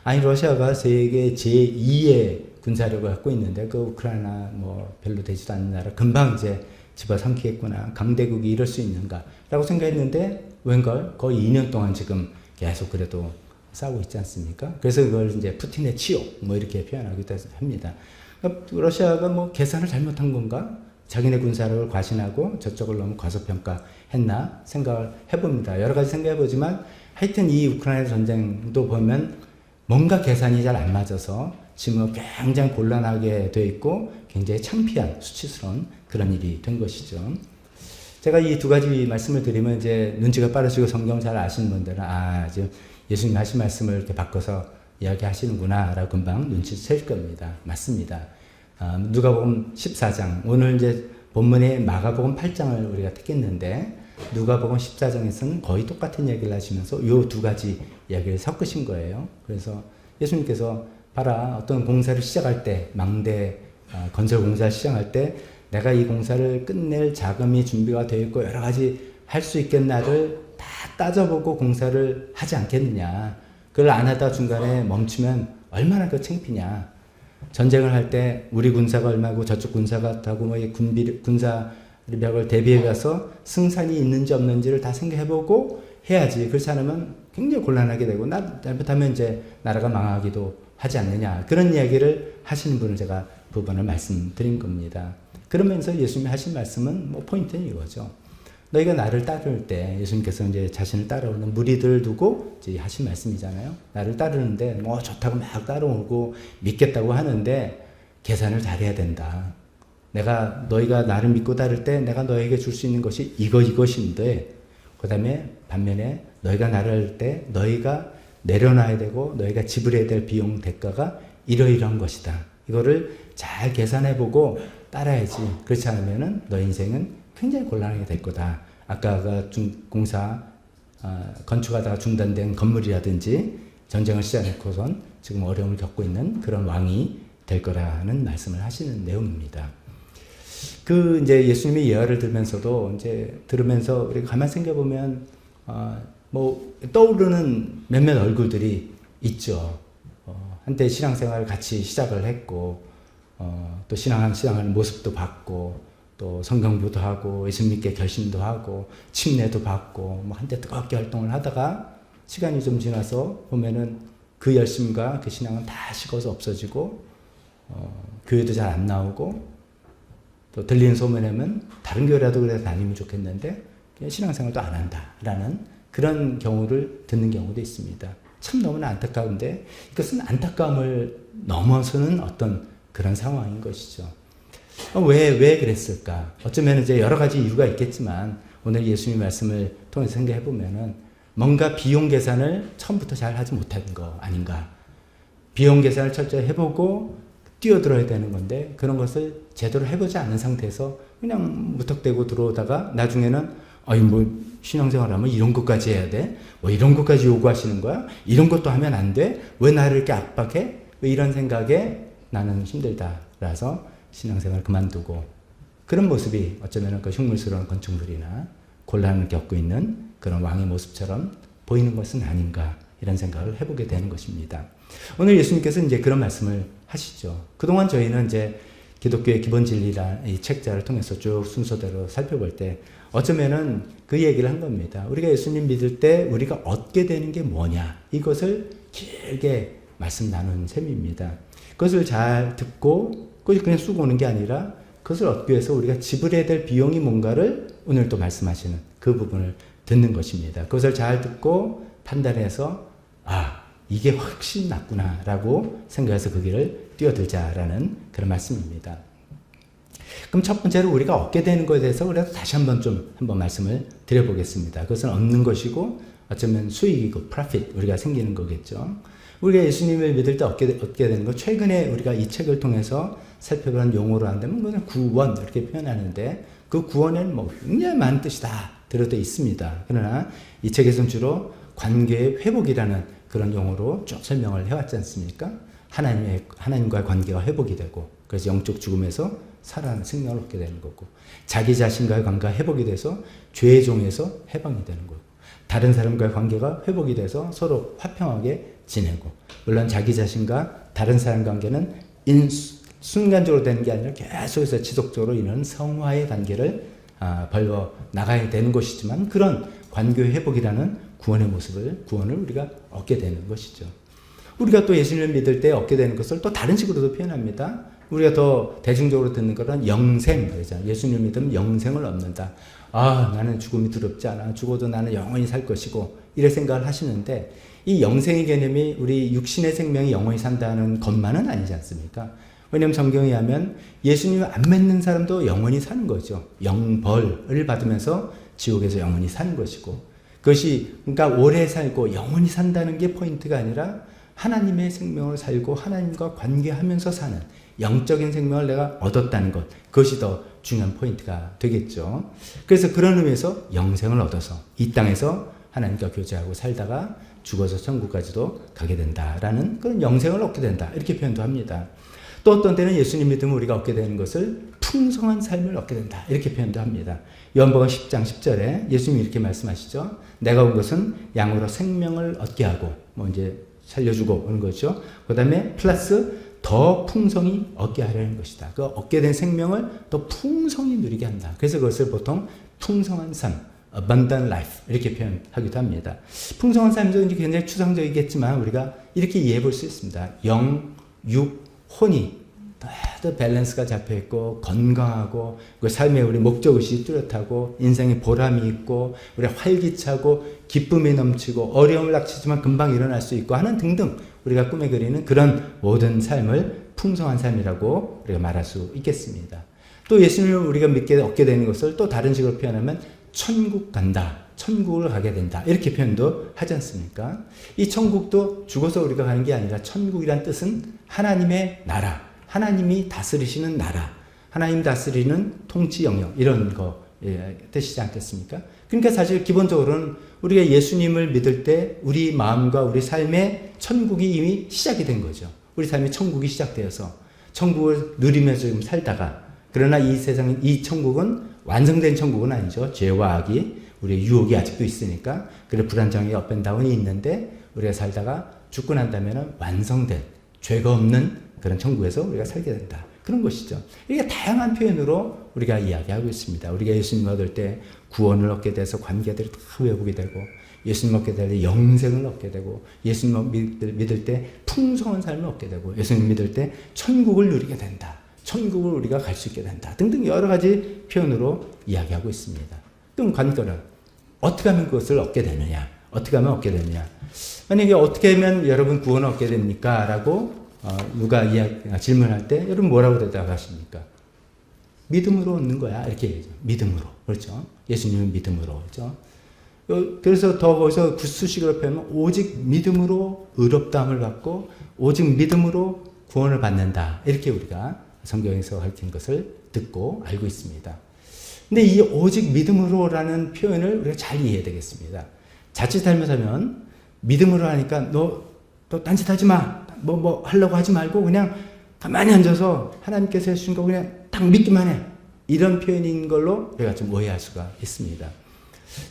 러시아가 세계 제2의 군사력을 갖고 있는데 그 우크라이나 뭐 별로 되지도 않는 나라 금방 이제 집어삼키겠구나. 강대국이 이럴 수 있는가라고 생각했는데 웬걸 거의 2년 동안 지금 계속 그래도 싸우고 있지 않습니까? 그래서 그걸 이제 푸틴의 치욕 뭐 이렇게 표현하기도 합니다. 그러니까 러시아가 뭐 계산을 잘못한 건가? 자기네 군사력을 과신하고 저쪽을 너무 과소평가했나 생각을 해봅니다. 여러 가지 생각해보지만 하여튼 이 우크라이나 전쟁도 보면 뭔가 계산이 잘 안 맞아서 지금 굉장히 곤란하게 돼 있고 굉장히 창피한 수치스러운 그런 일이 된 것이죠. 제가 이 두 가지 말씀을 드리면 이제 눈치가 빠르시고 성경 잘 아시는 분들은 지금 예수님 하신 말씀을 이렇게 바꿔서 이야기하시는구나 라고 금방 눈치채실 겁니다. 맞습니다. 누가복음 14장 오늘 이제 본문의 마가복음 8장을 우리가 택했는데 누가복음 14장에서는 거의 똑같은 얘기를 하시면서 이 두 가지 이야기를 섞으신 거예요. 그래서 예수님께서 봐라 어떤 공사를 시작할 때 망대 건설 공사를 시작할 때 내가 이 공사를 끝낼 자금이 준비가 되어 있고 여러 가지 할 수 있겠나를 다 따져보고 공사를 하지 않겠느냐. 그걸 안 하다 중간에 멈추면 얼마나 그 창피냐. 전쟁을 할 때 우리 군사가 얼마고 저쪽 군사가 타고 뭐 군사력을 대비해 가서 승산이 있는지 없는지를 다 생각해보고 해야지. 그렇지 않으면 굉장히 곤란하게 되고 잘못하면 이제 나라가 망하기도 하지 않느냐. 그런 이야기를 하시는 분을 제가 부분을 말씀드린 겁니다. 그러면서 예수님이 하신 말씀은 뭐 포인트는 이거죠. 너희가 나를 따를 때 예수님께서 이제 자신을 따라오는 무리들을 두고 이제 하신 말씀이잖아요. 나를 따르는데 뭐 좋다고 막 따라오고 믿겠다고 하는데 계산을 잘해야 된다. 너희가 나를 믿고 따를 때 내가 너에게 줄 수 있는 것이 이것인데, 그 다음에 반면에 너희가 나를 할 때 너희가 내려놔야 되고 너희가 지불해야 될 비용 대가가 이러이러한 것이다. 이거를 잘 계산해보고 따라야지. 그렇지 않으면은 너 인생은 굉장히 곤란하게 될 거다. 아까가 공사 건축하다가 중단된 건물이라든지 전쟁을 시작해놓고선 지금 어려움을 겪고 있는 그런 왕이 될 거라는 말씀을 하시는 내용입니다. 이제 예수님의 예화를 들으면서도 들으면서 우리가 가만 생각해보면 떠오르는 몇몇 얼굴들이 있죠. 한때 신앙생활을 같이 시작을 했고, 또 신앙하는 모습도 봤고, 또 성경부도 하고, 예수 믿게 결심도 하고, 침례도 받고, 한때 뜨겁게 활동을 하다가 시간이 좀 지나서 보면은 그 열심과 그 신앙은 다 식어서 없어지고, 교회도 잘 안 나오고, 또 들리는 소문에는 다른 교회라도 그래서 다니면 좋겠는데, 신앙생활도 안 한다라는 그런 경우를 듣는 경우도 있습니다. 참 너무나 안타까운데, 이것은 안타까움을 넘어서는 어떤 그런 상황인 것이죠. 왜 그랬을까? 어쩌면 이제 여러 가지 이유가 있겠지만, 오늘 예수님의 말씀을 통해서 생각해 보면은, 뭔가 비용 계산을 처음부터 잘 하지 못한 거 아닌가. 비용 계산을 철저히 해보고 뛰어들어야 되는 건데, 그런 것을 제대로 해보지 않은 상태에서 그냥 무턱대고 들어오다가 나중에는 신앙생활 하면 이런 것까지 해야 돼? 이런 것까지 요구하시는 거야? 이런 것도 하면 안 돼? 왜 나를 이렇게 압박해? 왜 이런 생각에 나는 힘들다라서 신앙생활을 그만두고, 그런 모습이 어쩌면 그 흉물스러운 건축물이나 곤란을 겪고 있는 그런 왕의 모습처럼 보이는 것은 아닌가, 이런 생각을 해보게 되는 것입니다. 오늘 예수님께서 이제 그런 말씀을 하시죠. 그동안 저희는 이제 기독교의 기본 진리라는 이 책자를 통해서 쭉 순서대로 살펴볼 때 어쩌면은 그 얘기를 한 겁니다. 우리가 예수님 믿을 때 우리가 얻게 되는 게 뭐냐, 이것을 길게 말씀 나눈 셈입니다. 그것을 잘 듣고 그것을 그냥 쓰고 오는 게 아니라, 그것을 얻기 위해서 우리가 지불해야 될 비용이 뭔가를 오늘 또 말씀하시는 그 부분을 듣는 것입니다. 그것을 잘 듣고 판단해서 이게 훨씬 낫구나 라고 생각해서 그 길을 뛰어들자라는 그런 말씀입니다. 그럼 첫 번째로 우리가 얻게 되는 것에 대해서 그래도 다시 한번 말씀을 드려보겠습니다. 그것은 얻는 것이고, 어쩌면 수익이고 profit, 우리가 생기는 거겠죠. 우리가 예수님을 믿을 때 얻게 되는 것, 최근에 우리가 이 책을 통해서 살펴본 용어로 한다면 그것은 구원, 이렇게 표현하는데, 그 구원에는 굉장히 많은 뜻이 다 들어져 있습니다. 그러나 이 책에서는 주로 관계의 회복이라는 그런 용어로 쭉 설명을 해왔지 않습니까? 하나님과의 관계가 회복이 되고, 그래서 영적 죽음에서 살아나는 생명을 얻게 되는 거고, 자기 자신과의 관계가 회복이 돼서 죄의 종에서 해방이 되는 거고, 다른 사람과의 관계가 회복이 돼서 서로 화평하게 지내고, 물론 자기 자신과 다른 사람 관계는 순간적으로 되는 게 아니라 계속해서 지속적으로 이런 성화의 단계를 벌려 나가야 되는 것이지만, 그런 관계의 회복이라는 구원을 우리가 얻게 되는 것이죠. 우리가 또 예수님을 믿을 때 얻게 되는 것을 또 다른 식으로도 표현합니다. 우리가 더 대중적으로 듣는 것은 영생, 그러잖아요. 예수님을 믿으면 영생을 얻는다. 나는 죽음이 두렵지 않아. 죽어도 나는 영원히 살 것이고, 이런 생각을 하시는데, 이 영생의 개념이 우리 육신의 생명이 영원히 산다는 것만은 아니지 않습니까? 왜냐하면 성경에 하면 예수님을 안 믿는 사람도 영원히 사는 거죠. 영벌을 받으면서 지옥에서 영원히 사는 것이고, 그것이 그러니까 오래 살고 영원히 산다는 게 포인트가 아니라, 하나님의 생명을 살고 하나님과 관계하면서 사는 영적인 생명을 내가 얻었다는 것, 그것이 더 중요한 포인트가 되겠죠. 그래서 그런 의미에서 영생을 얻어서 이 땅에서 하나님과 교제하고 살다가 죽어서 천국까지도 가게 된다라는 그런 영생을 얻게 된다, 이렇게 표현도 합니다. 또 어떤 때는 예수님 믿으면 우리가 얻게 되는 것을 풍성한 삶을 얻게 된다, 이렇게 표현도 합니다. 요한복음 10장 10절에 예수님이 이렇게 말씀하시죠. 내가 온 것은 양으로 생명을 얻게 하고, 이제 살려주고 오는 거죠. 그 다음에 플러스 더 풍성히 얻게 하려는 것이다. 그 얻게 된 생명을 더 풍성히 누리게 한다. 그래서 그것을 보통 풍성한 삶, abundant life, 이렇게 표현하기도 합니다. 풍성한 삶도 굉장히 추상적이겠지만 우리가 이렇게 이해해 볼 수 있습니다. 영, 육, 혼이 더 밸런스가 잡혀있고 건강하고, 그 삶에 우리 목적의식이 뚜렷하고, 인생에 보람이 있고, 우리 활기차고, 기쁨이 넘치고, 어려움을 닥치지만 금방 일어날 수 있고 하는 등등, 우리가 꿈에 그리는 그런 모든 삶을 풍성한 삶이라고 우리가 말할 수 있겠습니다. 또 예수님을 우리가 믿게 얻게 되는 것을 또 다른 식으로 표현하면 천국 간다, 천국을 가게 된다 이렇게 표현도 하지 않습니까? 이 천국도 죽어서 우리가 가는 게 아니라 천국이란 뜻은 하나님의 나라, 하나님이 다스리시는 나라, 하나님 다스리는 통치 영역 이런 거 뜻이지 않겠습니까? 그러니까 사실 기본적으로는 우리가 예수님을 믿을 때 우리 마음과 우리 삶의 천국이 이미 시작이 된 거죠. 우리 삶의 천국이 시작되어서 천국을 누리면서 지금 살다가, 그러나 이 세상, 이 천국은 완성된 천국은 아니죠. 죄와 악이, 우리의 유혹이 아직도 있으니까, 그래 불안정이 업앤다운이 있는데 우리가 살다가 죽고 난다면 완성된 죄가 없는 그런 천국에서 우리가 살게 된다. 그런 것이죠. 이게 다양한 표현으로 우리가 이야기하고 있습니다. 우리가 예수님을 얻을 때 구원을 얻게 돼서 관계들이 다 회복이 되고, 예수님 얻게 될 때 영생을 얻게 되고, 예수님 믿을 때 풍성한 삶을 얻게 되고, 예수님 믿을 때 천국을 누리게 된다. 천국을 우리가 갈 수 있게 된다. 등등 여러 가지 표현으로 이야기하고 있습니다. 그럼 관건은 어떻게 하면 그것을 얻게 되느냐? 어떻게 하면 얻게 되느냐? 만약에 어떻게 하면 여러분 구원을 얻게 됩니까? 라고 누가 질문할 때 여러분 뭐라고 대답하십니까? 믿음으로 얻는 거야. 이렇게 얘기하죠. 믿음으로. 그렇죠? 예수님은 믿음으로. 그렇죠? 그래서 더 거기서 구수식으로 표현하면 오직 믿음으로 의롭다함을 받고 오직 믿음으로 구원을 받는다. 이렇게 우리가 성경에서 밝힌 것을 듣고 알고 있습니다. 근데 이 오직 믿음으로라는 표현을 우리가 잘 이해해야 되겠습니다. 자칫 잘못하면 믿음으로 하니까 너 딴짓하지 마. 뭐 하려고 하지 말고 그냥 가만히 앉아서 하나님께서 해주신 거 그냥 딱 믿기만 해. 이런 표현인 걸로 우리가 좀 오해할 수가 있습니다.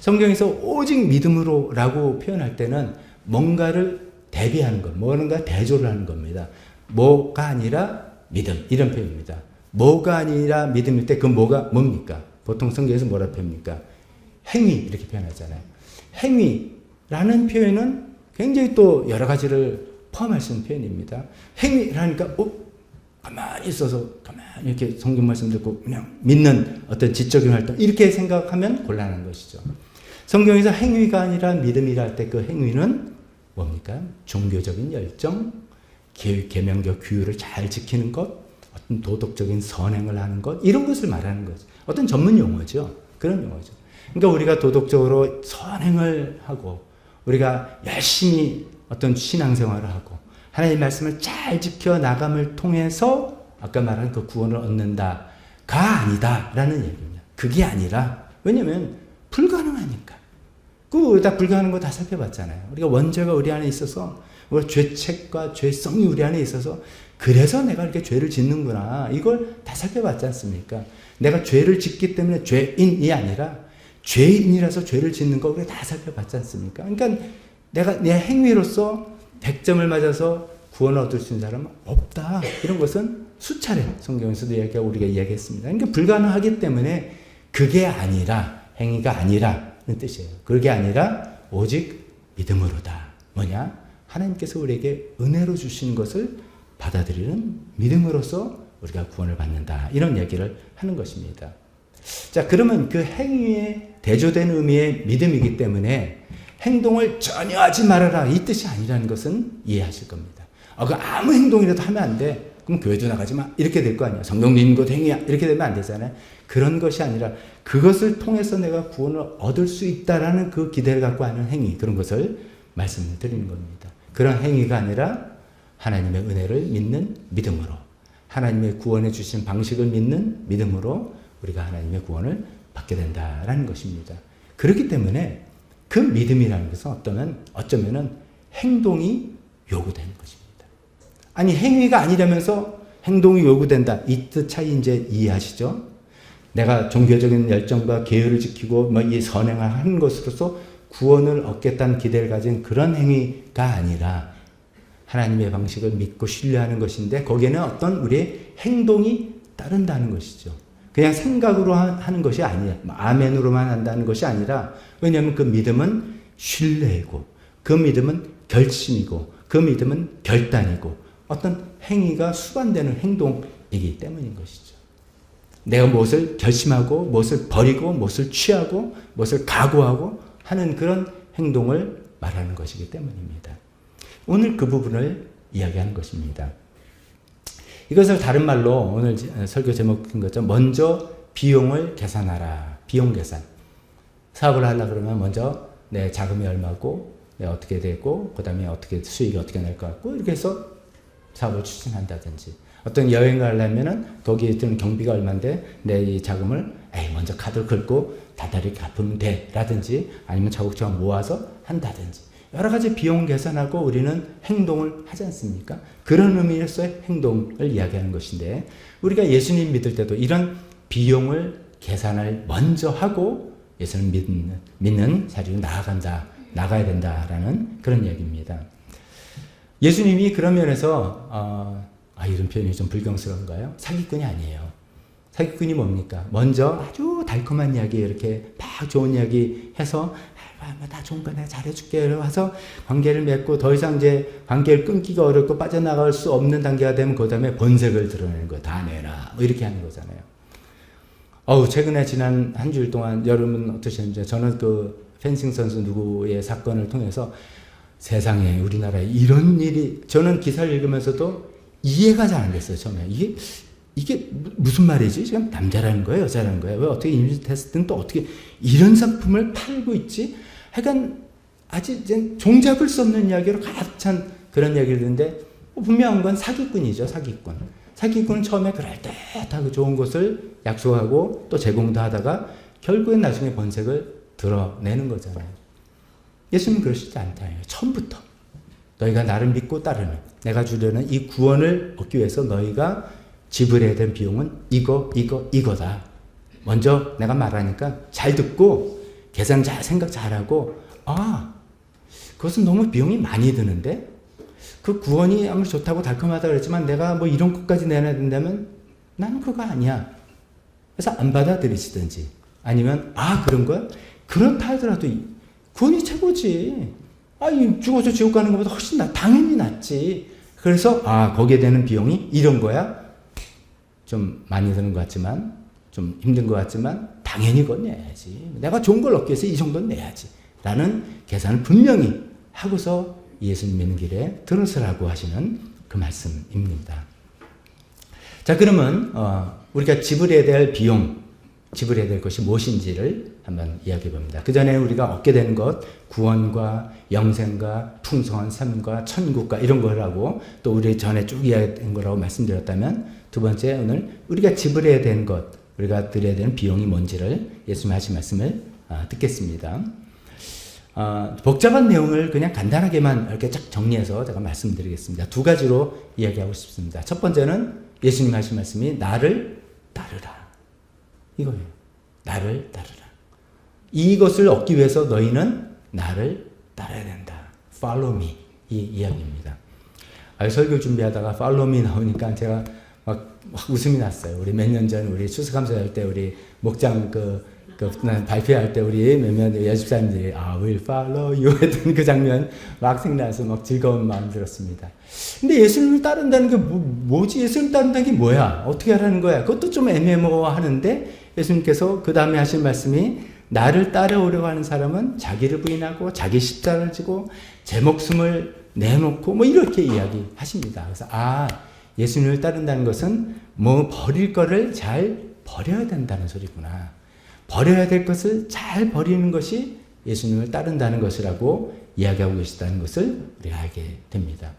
성경에서 오직 믿음으로라고 표현할 때는 뭔가를 대비하는 것, 뭔가 대조를 하는 겁니다. 뭐가 아니라 믿음, 이런 표현입니다. 뭐가 아니라 믿음일 때 그 뭐가 뭡니까? 보통 성경에서 뭐라 표현합니까? 행위, 이렇게 표현하잖아요. 행위라는 표현은 굉장히 또 여러 가지를 포함할 수 있는 표현입니다. 행위라니까 가만히 있어서 가만히 이렇게 성경 말씀 듣고 그냥 믿는 어떤 지적인 활동 이렇게 생각하면 곤란한 것이죠. 성경에서 행위가 아니라 믿음이라 할 때 그 행위는 뭡니까? 종교적인 열정, 계명적 규율을 잘 지키는 것, 어떤 도덕적인 선행을 하는 것 이런 것을 말하는 거죠. 어떤 전문 용어죠. 그런 용어죠. 그러니까 우리가 도덕적으로 선행을 하고 우리가 열심히 어떤 신앙생활을 하고 하나님의 말씀을 잘 지켜나감을 통해서 아까 말한 그 구원을 얻는다가 아니다라는 얘기입니다. 그게 아니라 왜냐하면 불가능하니까. 다 불가능한 거 다 살펴봤잖아요. 우리가 원죄가 우리 안에 있어서 우리가 죄책과 죄성이 우리 안에 있어서 그래서 내가 이렇게 죄를 짓는구나. 이걸 다 살펴봤지 않습니까? 내가 죄를 짓기 때문에 죄인이 아니라 죄인이라서 죄를 짓는 거 우리가 다 살펴봤지 않습니까? 그러니까 내가 내 행위로서 100점을 맞아서 구원을 얻을 수 있는 사람은 없다. 이런 것은 수차례 성경에서도 우리가 이야기했습니다. 그러니까 불가능하기 때문에 그게 아니라 행위가 아니라는 뜻이에요. 그게 아니라 오직 믿음으로다. 뭐냐? 하나님께서 우리에게 은혜로 주신 것을 받아들이는 믿음으로써 우리가 구원을 받는다. 이런 얘기를 하는 것입니다. 자, 그러면 그 행위에 대조된 의미의 믿음이기 때문에 행동을 전혀 하지 말아라 이 뜻이 아니라는 것은 이해하실 겁니다. 그 아무 행동이라도 하면 안 돼. 그럼 교회도 나가지 마. 이렇게 될 거 아니야. 성경 읽는 것 행위야. 이렇게 되면 안 되잖아요. 그런 것이 아니라 그것을 통해서 내가 구원을 얻을 수 있다라는 그 기대를 갖고 하는 행위, 그런 것을 말씀을 드리는 겁니다. 그런 행위가 아니라 하나님의 은혜를 믿는 믿음으로, 하나님의 구원해 주신 방식을 믿는 믿음으로 우리가 하나님의 구원을 받게 된다라는 것입니다. 그렇기 때문에 그 믿음이라는 것은 어쩌면은 행동이 요구되는 것입니다. 아니, 행위가 아니라면서 행동이 요구된다. 이 뜻 차이 이제 이해하시죠? 내가 종교적인 열정과 계율을 지키고 이 선행을 하는 것으로서 구원을 얻겠다는 기대를 가진 그런 행위가 아니라 하나님의 방식을 믿고 신뢰하는 것인데 거기에는 어떤 우리의 행동이 따른다는 것이죠. 그냥 생각으로 하는 것이 아니야. 아멘으로만 한다는 것이 아니라, 왜냐하면 그 믿음은 신뢰이고 그 믿음은 결심이고 그 믿음은 결단이고 어떤 행위가 수반되는 행동이기 때문인 것이죠. 내가 무엇을 결심하고 무엇을 버리고 무엇을 취하고 무엇을 각오하고 하는 그런 행동을 말하는 것이기 때문입니다. 오늘 그 부분을 이야기하는 것입니다. 이것을 다른 말로 오늘 설교 제목인 것처럼 먼저 비용을 계산하라. 비용 계산. 사업을 하려고 그러면 먼저 내 자금이 얼마고, 내가 어떻게 되고, 그 다음에 어떻게 수익이 어떻게 날 것 같고, 이렇게 해서 사업을 추진한다든지, 어떤 여행 가려면은 거기에 드는 경비가 얼마인데 내 이 자금을 먼저 카드를 긁고 다달이 갚으면 돼 라든지, 아니면 차곡차곡 모아서 한다든지, 여러 가지 비용 계산하고 우리는 행동을 하지 않습니까? 그런 의미에서의 행동을 이야기하는 것인데, 우리가 예수님 믿을 때도 이런 비용을 계산을 먼저 하고 예수님 믿는 자리로 나가야 된다라는 그런 얘기입니다. 예수님이 그런 면에서 이런 표현이 좀 불경스러운가요? 사기꾼이 아니에요. 사기꾼이 뭡니까? 먼저 아주 달콤한 이야기, 이렇게 막 좋은 이야기 해서 다 좋은 거 내가 잘해줄게 와서 관계를 맺고, 더 이상 이제 관계를 끊기가 어렵고 빠져나갈 수 없는 단계가 되면 그 다음에 본색을 드러내는 거, 다 내놔 뭐 이렇게 하는 거잖아요. 최근에 지난 한 주일 동안 여러분 어떠셨는지, 저는 그 펜싱 선수 누구의 사건을 통해서 세상에 우리나라에 이런 일이, 저는 기사를 읽으면서도 이해가 잘 안 됐어요. 처음에 이게 무슨 말이지? 지금 남자라는 거예요, 여자라는 거예요? 왜 어떻게 이미지 테스트는 또 어떻게 이런 상품을 팔고 있지? 하여간 아직 이제 종잡을 수 없는 이야기로 가득 찬 그런 얘기를 듣는데, 분명한 건 사기꾼이죠, 사기꾼. 사기꾼은 처음에 그럴듯하고 좋은 것을 약속하고 또 제공도 하다가 결국엔 나중에 본색을 드러내는 거잖아요. 예수님은 그러시지 않다. 처음부터 너희가 나를 믿고 따르는, 내가 주려는 이 구원을 얻기 위해서 너희가 지불해야 될 비용은 이거다. 먼저 내가 말하니까 잘 듣고 계산 잘 생각 잘하고, 그것은 너무 비용이 많이 드는데, 그 구원이 아무리 좋다고 달콤하다 그랬지만 내가 뭐 이런 것까지 내놔야 된다면 나는 그거 아니야. 그래서 안 받아들이시든지, 아니면 그런 거야? 그렇다 하더라도 구원이 최고지. 죽어서 지옥 가는 것보다 훨씬 당연히 낫지. 그래서 거기에 되는 비용이 이런 거야? 좀 많이 드는 것 같지만, 좀 힘든 것 같지만 당연히 그건 내야지. 내가 좋은 걸 얻기 위해서 이 정도는 내야지 라는 계산을 분명히 하고서 예수님 믿는 길에 들어서라고 하시는 그 말씀입니다. 자, 그러면 우리가 지불해야 될 비용, 지불해야 될 것이 무엇인지를 한번 이야기해 봅니다. 그 전에 우리가 얻게 되는 것, 구원과 영생과 풍성한 삶과 천국과 이런 거라고, 또 우리 전에 쭉 이야기한 거라고 말씀드렸다면, 두 번째, 오늘 우리가 지불해야 되는 것, 우리가 드려야 되는 비용이 뭔지를 예수님 하신 말씀을 듣겠습니다. 복잡한 내용을 그냥 간단하게만 이렇게 쫙 정리해서 제가 말씀드리겠습니다. 두 가지로 이야기하고 싶습니다. 첫 번째는 예수님 하신 말씀이 나를 따르라. 이거예요. 나를 따르라. 이것을 얻기 위해서 너희는 나를 따라야 된다. Follow me. 이 이야기입니다. 설교 준비하다가 Follow me 나오니까 제가 막 웃음이 났어요. 우리 몇 년 전 우리 추수감사할 때 우리 목장 발표할 때 우리 몇몇 예집사님들이 We'll follow you 했던 그 장면 막 생각나서 막 즐거운 마음 들었습니다. 근데 예수님을 따른다는 게 뭐지? 예수님 따른다는 게 뭐야? 어떻게 하라는 거야? 그것도 좀 애매모호하는데, 예수님께서 그 다음에 하신 말씀이 나를 따라오려고 하는 사람은 자기를 부인하고 자기 십자가를 지고 제 목숨을 내놓고 뭐 이렇게 이야기하십니다. 그래서 예수님을 따른다는 것은 뭐 버릴 거를 잘 버려야 된다는 소리구나. 버려야 될 것을 잘 버리는 것이 예수님을 따른다는 것이라고 이야기하고 계시다는 것을 우리가 알게 됩니다.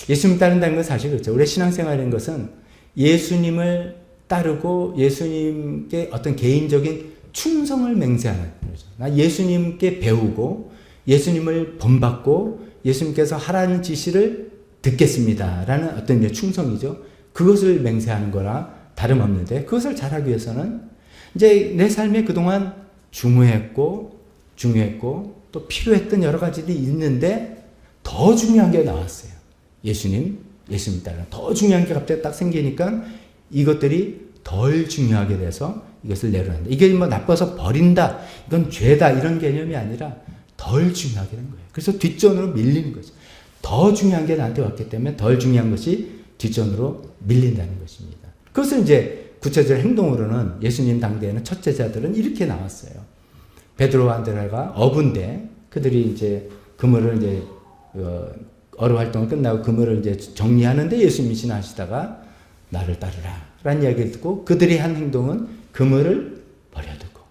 예수님 따른다는 건 사실 그렇죠. 우리의 신앙생활인 것은 예수님을 따르고 예수님께 어떤 개인적인 충성을 맹세하는 거죠. 나 예수님께 배우고 예수님을 본받고 예수님께서 하라는 지시를 듣겠습니다 라는 어떤 충성이죠. 그것을 맹세하는 거라 다름없는데, 그것을 잘하기 위해서는 이제 내 삶에 그동안 중요했고 또 필요했던 여러 가지들이 있는데 더 중요한 게 나왔어요. 예수님 따라 더 중요한 게 갑자기 딱 생기니까 이것들이 덜 중요하게 돼서 이것을 내려놓는다. 이게 뭐 나빠서 버린다, 이건 죄다 이런 개념이 아니라 덜 중요하게 된 거예요. 그래서 뒷전으로 밀리는 거죠. 더 중요한 게 나한테 왔기 때문에 덜 중요한 것이 뒷전으로 밀린다는 것입니다. 그것을 이제 구체적 행동으로는 예수님 당대에는 첫 제자들은 이렇게 나왔어요. 베드로와 안드레가 어부인데 그들이 이제 그물을 이제 어로 활동을 끝나고 그물을 이제 정리하는데 예수님이 지나시다가 나를 따르라 라는 이야기를 듣고 그들이 한 행동은 그물을 버려두고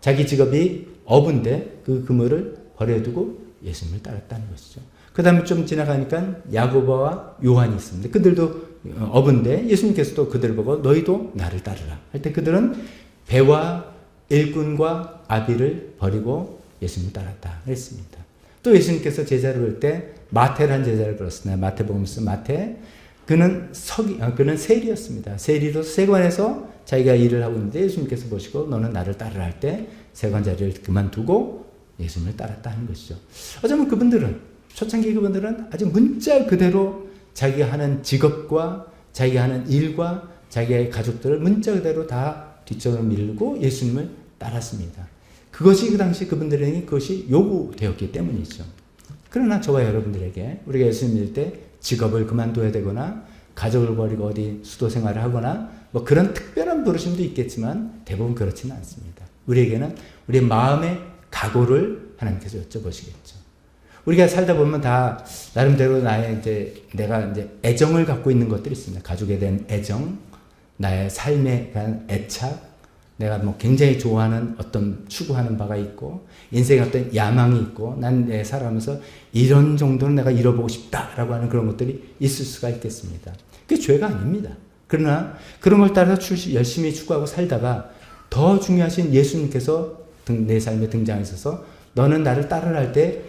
자기 직업이 어부인데 그 그물을 버려두고 예수님을 따랐다는 것이죠. 그 다음에 좀 지나가니까 야고보와 요한이 있습니다. 그들도 어부인데 예수님께서도 그들을 보고 너희도 나를 따르라 할 때 그들은 배와 일꾼과 아비를 버리고 예수님을 따랐다 했습니다. 또 예수님께서 제자를 부를 때 마태라는 제자를 불렀습니다. 마태복음서 마태. 그는 세리였습니다. 세리로 세관에서 자기가 일을 하고 있는데 예수님께서 보시고 너는 나를 따르라 할 때 세관 자리를 그만두고 예수님을 따랐다 하는 것이죠. 어쩌면 그분들은 초창기 그분들은 아주 문자 그대로 자기가 하는 직업과 자기가 하는 일과 자기의 가족들을 문자 그대로 다 뒷전으로 밀고 예수님을 따랐습니다. 그것이 그 당시 그분들에게 그것이 요구되었기 때문이죠. 그러나 저와 여러분들에게 우리가 예수님 믿을 때 직업을 그만둬야 되거나 가족을 버리고 어디 수도 생활을 하거나 뭐 그런 특별한 부르심도 있겠지만 대부분 그렇지는 않습니다. 우리에게는 우리의 마음의 각오를 하나님께서 여쭤보시겠죠. 우리가 살다 보면 다 나름대로 내가 애정을 갖고 있는 것들이 있습니다. 가족에 대한 애정, 나의 삶에 대한 애착, 내가 뭐 굉장히 좋아하는 어떤 추구하는 바가 있고 인생에 어떤 야망이 있고 난 내 살아가면서 이런 정도는 내가 이뤄보고 싶다라고 하는 그런 것들이 있을 수가 있겠습니다. 그게 죄가 아닙니다. 그러나 그런 걸 따라서 열심히 추구하고 살다가 더 중요하신 예수님께서 내 삶에 등장하셔서 너는 나를 따르라 할 때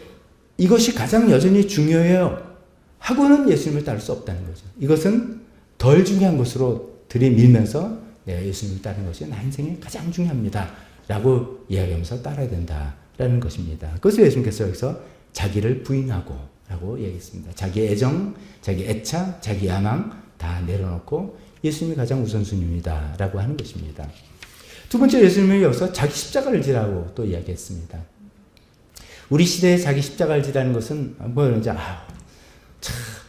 이것이 가장 여전히 중요해요 하고는 예수님을 따를 수 없다는 거죠. 이것은 덜 중요한 것으로 들이밀면서 내가 예수님을 따르는 것이 나 인생에 가장 중요합니다 라고 이야기하면서 따라야 된다라는 것입니다. 그것을 예수님께서 여기서 자기를 부인하고 라고 얘기했습니다. 자기 애정, 자기 애착, 자기 야망 다 내려놓고 예수님이 가장 우선순위입니다 라고 하는 것입니다. 두 번째 예수님이 여기서 자기 십자가를 지라고 또 이야기했습니다. 우리 시대에 자기 십자가를 지라는 것은 뭐였는지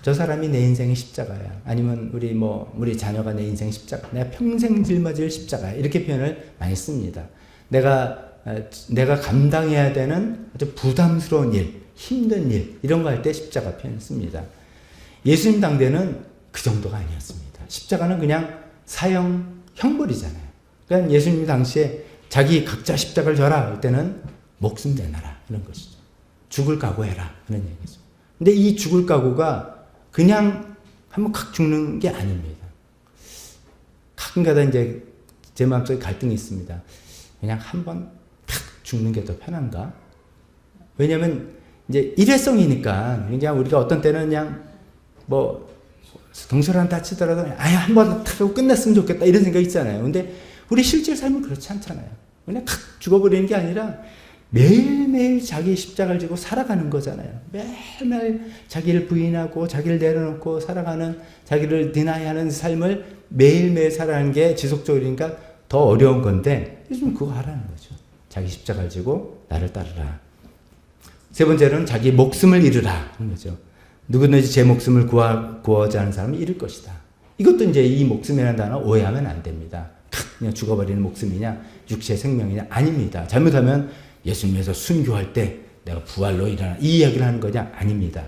저 사람이 내 인생의 십자가야. 아니면 우리 자녀가 내 인생의 십자가. 내가 평생 짊어질 십자가야. 이렇게 표현을 많이 씁니다. 내가 감당해야 되는 아주 부담스러운 일, 힘든 일 이런 거 할 때 십자가 표현을 씁니다. 예수님 당대는 그 정도가 아니었습니다. 십자가는 그냥 사형 형벌이잖아요. 그러니까 예수님 당시에 자기 각자 십자가를 져라 할 때는 목숨 내놔라 이런 것이죠. 죽을 각오해라 그런 얘기죠. 근데 이 죽을 각오가 그냥 한번 칵 죽는 게 아닙니다. 가끔가다 이제 제 마음속에 갈등이 있습니다. 그냥 한번 탁 죽는 게 더 편한가? 왜냐면 이제 일회성이니까 그냥 우리가 어떤 때는 그냥 동서랑 다치더라도 한번 탁 하고 끝났으면 좋겠다 이런 생각이 있잖아요. 근데 우리 실제 삶은 그렇지 않잖아요. 그냥 탁 죽어버리는 게 아니라 매일매일 자기 십자가를 지고 살아가는 거잖아요. 매일매일 자기를 부인하고 자기를 내려놓고 살아가는 자기를 디나이하는 삶을 매일매일 살아가는 게 지속적이니까 더 어려운 건데 요즘 그거 하라는 거죠. 자기 십자가를 지고 나를 따르라. 세 번째로는 자기 목숨을 잃으라 하는 거죠. 누구든지 제 목숨을 구하지 않은 사람은 잃을 것이다. 이것도 이제 이 목숨이라는 단어 오해하면 안 됩니다. 그냥 죽어버리는 목숨이냐 육체의 생명이냐 아닙니다. 잘못하면 예수님에서 순교할 때 내가 부활로 일어나 이 이야기를 하는 거냐 아닙니다.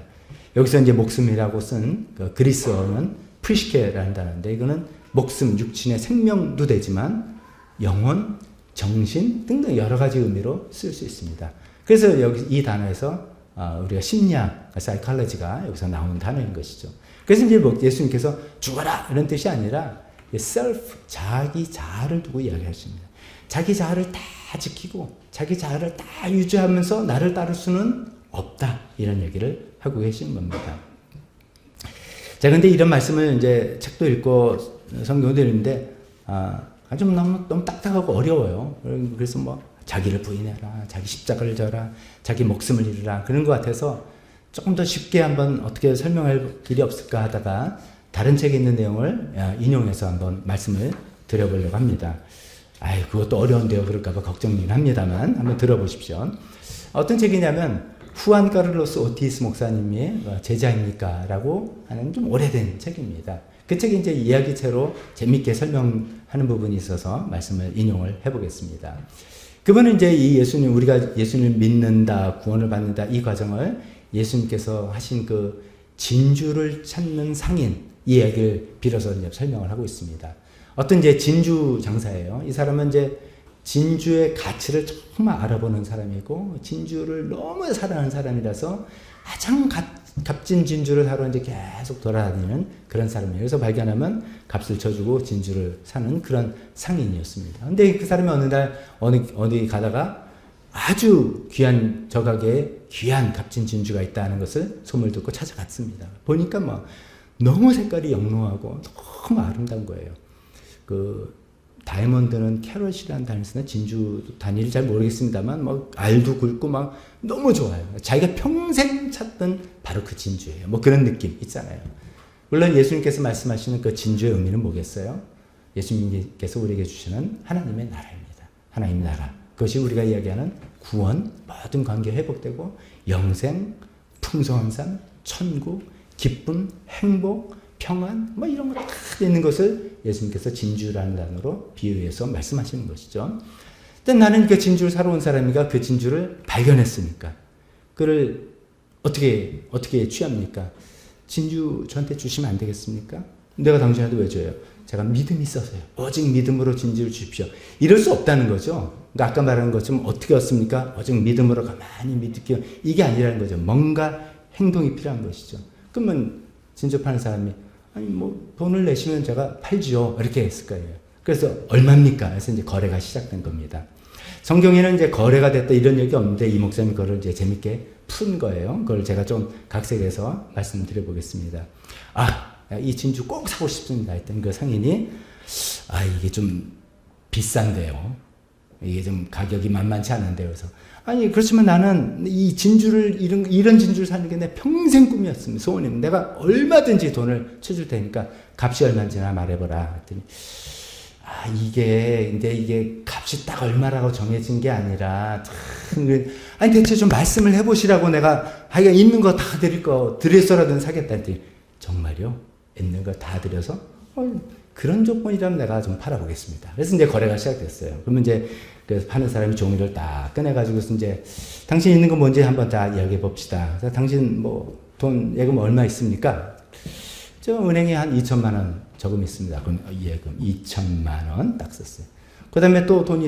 여기서 이제 목숨이라고 쓴 그 그리스어는 프리시케라는 단어인데 이거는 목숨, 육신의 생명도 되지만 영혼, 정신 등등 여러 가지 의미로 쓸 수 있습니다. 그래서 여기 이 단어에서 우리가 심리학, 사이콜로지가 여기서 나오는 단어인 것이죠. 그래서 이제 예수님께서 죽어라 이런 뜻이 아니라 self, 자기 자아를 두고 이야기하십니다. 자기 자아를 다 지키고 자기 자아를 다 유지하면서 나를 따를 수는 없다 이런 얘기를 하고 계신 겁니다. 자, 근데 이런 말씀을 이제 책도 읽고 성경도 읽는데 좀 너무 딱딱하고 어려워요. 그래서 자기를 부인해라, 자기 십자가를 져라, 자기 목숨을 잃으라 그런 것 같아서 조금 더 쉽게 한번 어떻게 설명할 길이 없을까 하다가 다른 책에 있는 내용을 인용해서 한번 말씀을 드려보려고 합니다. 그것도 어려운데요. 그럴까봐 걱정이긴 합니다만 한번 들어보십시오. 어떤 책이냐면 후안 카를로스 오티스 목사님이 제자입니까? 라고 하는 좀 오래된 책입니다. 그 책이 이제 이야기체로 재밌게 설명하는 부분이 있어서 말씀을 인용을 해보겠습니다. 그분은 이제 이 우리가 예수님을 믿는다, 구원을 받는다 이 과정을 예수님께서 하신 그 진주를 찾는 상인, 이 이야기를 빌어서 이제 설명을 하고 있습니다. 어떤 이제 진주 장사예요. 이 사람은 이제 진주의 가치를 정말 알아보는 사람이고 진주를 너무 사랑하는 사람이라서 가장 값진 진주를 사러 이제 계속 돌아다니는 그런 사람이에요. 그래서 발견하면 값을 쳐주고 진주를 사는 그런 상인이었습니다. 근데 그 사람이 어느 날 어디 가다가 아주 귀한 저가게에 귀한 값진 진주가 있다는 것을 소문을 듣고 찾아갔습니다. 보니까 뭐 너무 색깔이 영롱하고 너무 아름다운 거예요. 그 다이아몬드는 캐럿이라는 단위를 쓰는 진주 단위를 잘 모르겠습니다만 뭐 알도 굵고 막 너무 좋아요. 자기가 평생 찾던 바로 그 진주예요. 뭐 그런 느낌 있잖아요. 물론 예수님께서 말씀하시는 그 진주의 의미는 뭐겠어요? 예수님께서 우리에게 주시는 하나님의 나라입니다. 하나님 나라. 그것이 우리가 이야기하는 구원, 모든 관계 회복되고 영생, 풍성한 삶, 천국, 기쁨, 행복, 평안 뭐 이런 거 다 있는 것을 예수님께서 진주라는 단어로 비유해서 말씀하시는 것이죠. 근데 나는 그 진주를 사러 온 사람이가 그 진주를 발견했으니까 그를 어떻게 취합니까? 진주 저한테 주시면 안 되겠습니까? 내가 당신한테 왜 줘요? 제가 믿음이 있어서요. 오직 믿음으로 진주를 주십시오. 이럴 수 없다는 거죠. 그러니까 아까 말한 것처럼 어떻게 얻습니까? 오직 믿음으로 가만히 믿을게요. 이게 아니라는 거죠. 뭔가 행동이 필요한 것이죠. 그러면 진주 파는 사람이 아니 뭐 돈을 내시면 제가 팔지요. 이렇게 했을 거예요. 그래서 얼마입니까? 그래서 이제 거래가 시작된 겁니다. 성경에는 이제 거래가 됐다 이런 얘기 없는데 이 목사님이 그걸 이제 재밌게 푼 거예요. 그걸 제가 좀 각색해서 말씀드려 보겠습니다. 이 진주 꼭 사고 싶습니다. 했더니 그 상인이 이게 좀 비싼데요. 이게 좀 가격이 만만치 않은데요. 그래서 아니 그렇지만 나는 이 진주를 이런 진주를 사는 게 내 평생 꿈이었습니다. 소원입니다. 내가 얼마든지 돈을 쳐줄 테니까 값이 얼마인지나 말해보라. 했더니 이게 값이 딱 얼마라고 정해진 게 아니라 아니 대체 좀 말씀을 해보시라고 내가 있는 거 다 드려서라도 사겠다 했더니 정말요? 있는 거 다 드려서 그런 조건이라면 내가 좀 팔아보겠습니다. 그래서 이제 거래가 시작됐어요. 그러면 이제 그래서 파는 사람이 종이를 딱 꺼내가지고서 이제 당신 있는 거 뭔지 한번 다 이야기해 봅시다. 그래서 당신 뭐 돈 예금 얼마 있습니까? 저 은행에 한 2천만 원 저금 있습니다. 그럼 예금 2천만 원 딱 썼어요. 그 다음에 또 돈이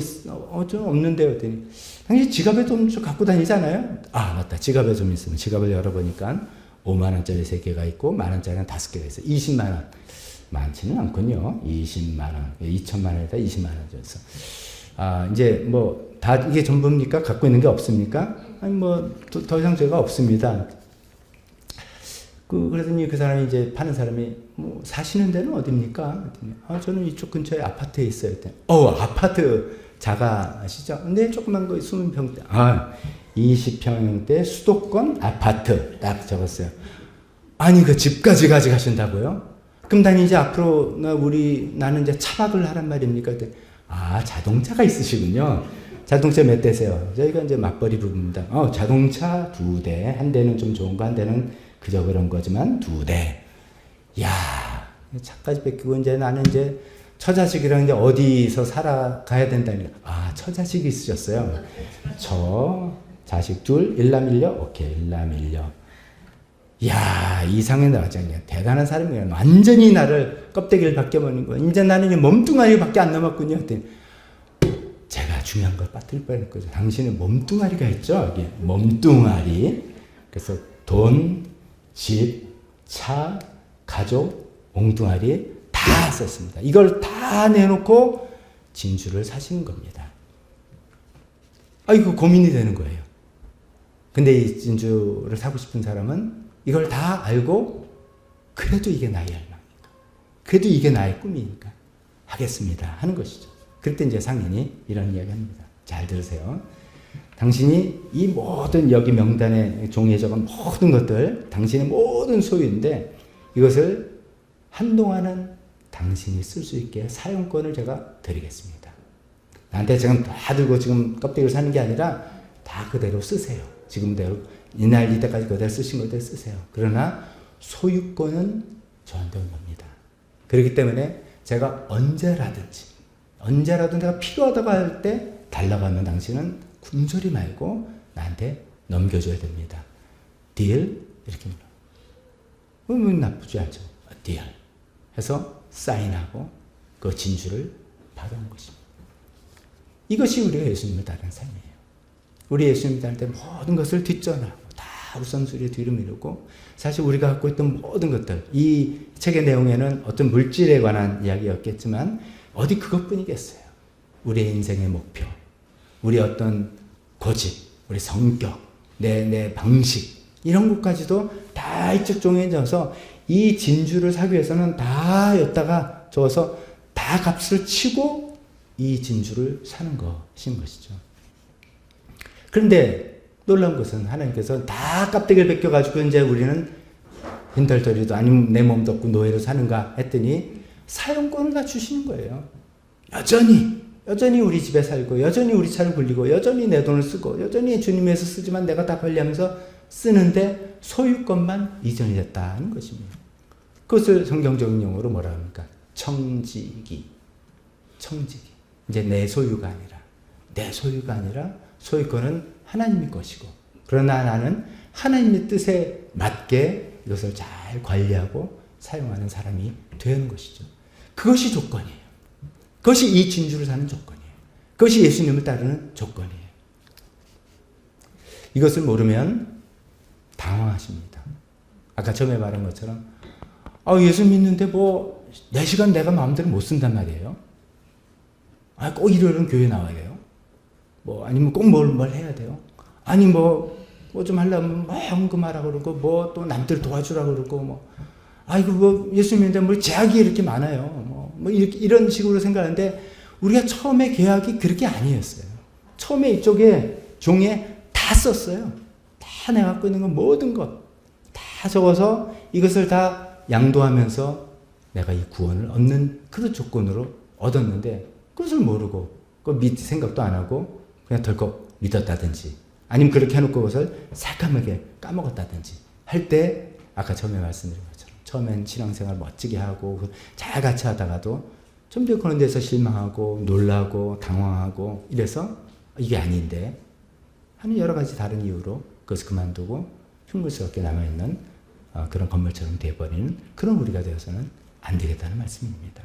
좀 없는데요. 그랬더니 당신 지갑에 좀 갖고 다니잖아요. 맞다. 지갑에 좀 있으면 지갑을 열어보니까 5만 원짜리 3개가 있고 만 원짜리는 5개가 있어요. 20만 원. 많지는 않군요. 20만 원. 2천만 원에다 20만 원 줬어. 이제 뭐 다 이게 전부입니까? 갖고 있는 게 없습니까? 아니 뭐 더 이상 제가 없습니다. 그러더니 그 사람이 이제 파는 사람이 뭐 사시는 데는 어디입니까? 저는 이쪽 근처에 아파트에 있어요. 아파트 자가시죠? 근데 조그만 거 20평대. 20평대 수도권 아파트 딱 적었어요. 아니 그 집까지 가져가신다고요? 그럼 나는 이제 앞으로 나는 이제 차박을 하란 말입니까? 자동차가 있으시군요. 자동차 몇 대세요? 저희가 이제 맞벌이 부부입니다. 자동차 2대. 한 대는 좀 좋은 거, 한 대는 그저 그런 거지만 2대. 차까지 뺏기고 이제 나는 이제 처자식이랑 이제 어디서 살아가야 된다니. 처자식이 있으셨어요. 자식 둘, 일남일녀? 오케이, 일남일녀. 이상의 나장이야. 대단한 사람이야. 완전히 나를 껍데기를 벗겨버린 거야. 이제 나는 몸뚱아리밖에 안 남았군요. 그랬더니 제가 중요한 걸 빠뜨릴 뻔했거든요. 당신은 몸뚱아리가 있죠? 이게 몸뚱아리. 그래서 돈, 집, 차, 가족, 몽뚱아리 다 썼습니다. 이걸 다 내놓고 진주를 사시는 겁니다. 이거 고민이 되는 거예요. 근데 이 진주를 사고 싶은 사람은 이걸 다 알고 그래도 이게 나의 열망이니까, 그래도 이게 나의 꿈이니까 하겠습니다 하는 것이죠. 그때 이제 상인이 이런 이야기 합니다. 잘 들으세요. 당신이 이 모든 여기 명단에 종이에 적은 모든 것들 당신의 모든 소유인데 이것을 한동안은 당신이 쓸 수 있게 사용권을 제가 드리겠습니다. 나한테 지금 다 들고 지금 껍데기를 사는 게 아니라 다 그대로 쓰세요. 지금대로 이날 이때까지 그대로 쓰신 것대로 쓰세요. 그러나 소유권은 저한테 온 겁니다. 그렇기 때문에 제가 언제라든지 내가 필요하다고 할 때 달라고 하면 당신은 군소리 말고 나한테 넘겨줘야 됩니다. 딜? 이렇게 물어. 나쁘지 않죠. 딜. 해서 사인하고 그 진주를 받아온 것입니다. 이것이 우리가 예수님을 따르는 삶이에요. 우리 예수님을 따를 때 모든 것을 뒷전하고 다 우선순위에 뒤로 미루고 사실 우리가 갖고 있던 모든 것들, 이 책의 내용에는 어떤 물질에 관한 이야기였겠지만 어디 그것뿐이겠어요. 우리의 인생의 목표, 우리 어떤 고집, 우리 성격, 내 방식 이런 것까지도 다 이쪽 종이에 져서 이 진주를 사기 위해서는 다 였다가 줘서 다 값을 치고 이 진주를 사는 것인 것이죠. 그런데 놀라운 것은 하나님께서 다 껍데기를 벗겨가지고 이제 우리는 빈털터리도 아니면 내 몸도 없고 노예로 사는가 했더니 사용권을 다 주시는 거예요. 여전히 우리 집에 살고 여전히 우리 차를 굴리고 여전히 내 돈을 쓰고 여전히 주님에서 쓰지만 내가 다 관리하면서 쓰는데 소유권만 이전이 됐다는 것입니다. 그것을 성경적인 용어로 뭐라 합니까? 청지기. 이제 내 소유가 아니라 소유권은 하나님의 것이고 그러나 나는 하나님의 뜻에 맞게 이것을 잘 관리하고 사용하는 사람이 되는 것이죠. 그것이 조건이에요. 그것이 이 진주를 사는 조건이에요. 그것이 예수님을 따르는 조건이에요. 이것을 모르면 당황하십니다. 아까 처음에 말한 것처럼 예수 믿는데 뭐 4시간 내가 마음대로 못 쓴단 말이에요. 꼭 일요일은 교회 나와야 돼요. 뭐 아니면 꼭 뭘 해야 돼요. 아니 뭐 좀 하려면 뭐 헌금하라고 그러고 뭐 또 남들 도와주라고 그러고 뭐 예수 믿는데 뭐 제약이 이렇게 많아요. 뭐 이런 식으로 생각하는데 우리가 처음에 계약이 그렇게 아니었어요. 처음에 이쪽에 종에 다 썼어요. 다 내가 갖고 있는 건 모든 것 다 적어서 이것을 다 양도하면서 내가 이 구원을 얻는 그런 조건으로 얻었는데 그것을 모르고 생각도 안 하고 그냥 덜컥 믿었다든지 아니면 그렇게 해놓고 그것을 새까맣게 까먹었다든지 할 때 아까 처음에 말씀드린 것처럼 처음엔 신앙생활 멋지게 하고 잘 같이 하다가도 좀 더 그런 데서 실망하고 놀라고 당황하고 이래서 이게 아닌데 하는 여러 가지 다른 이유로 그것을 그만두고 흉물스럽게 남아있는 그런 건물처럼 되어버리는 그런 우리가 되어서는 안 되겠다는 말씀입니다.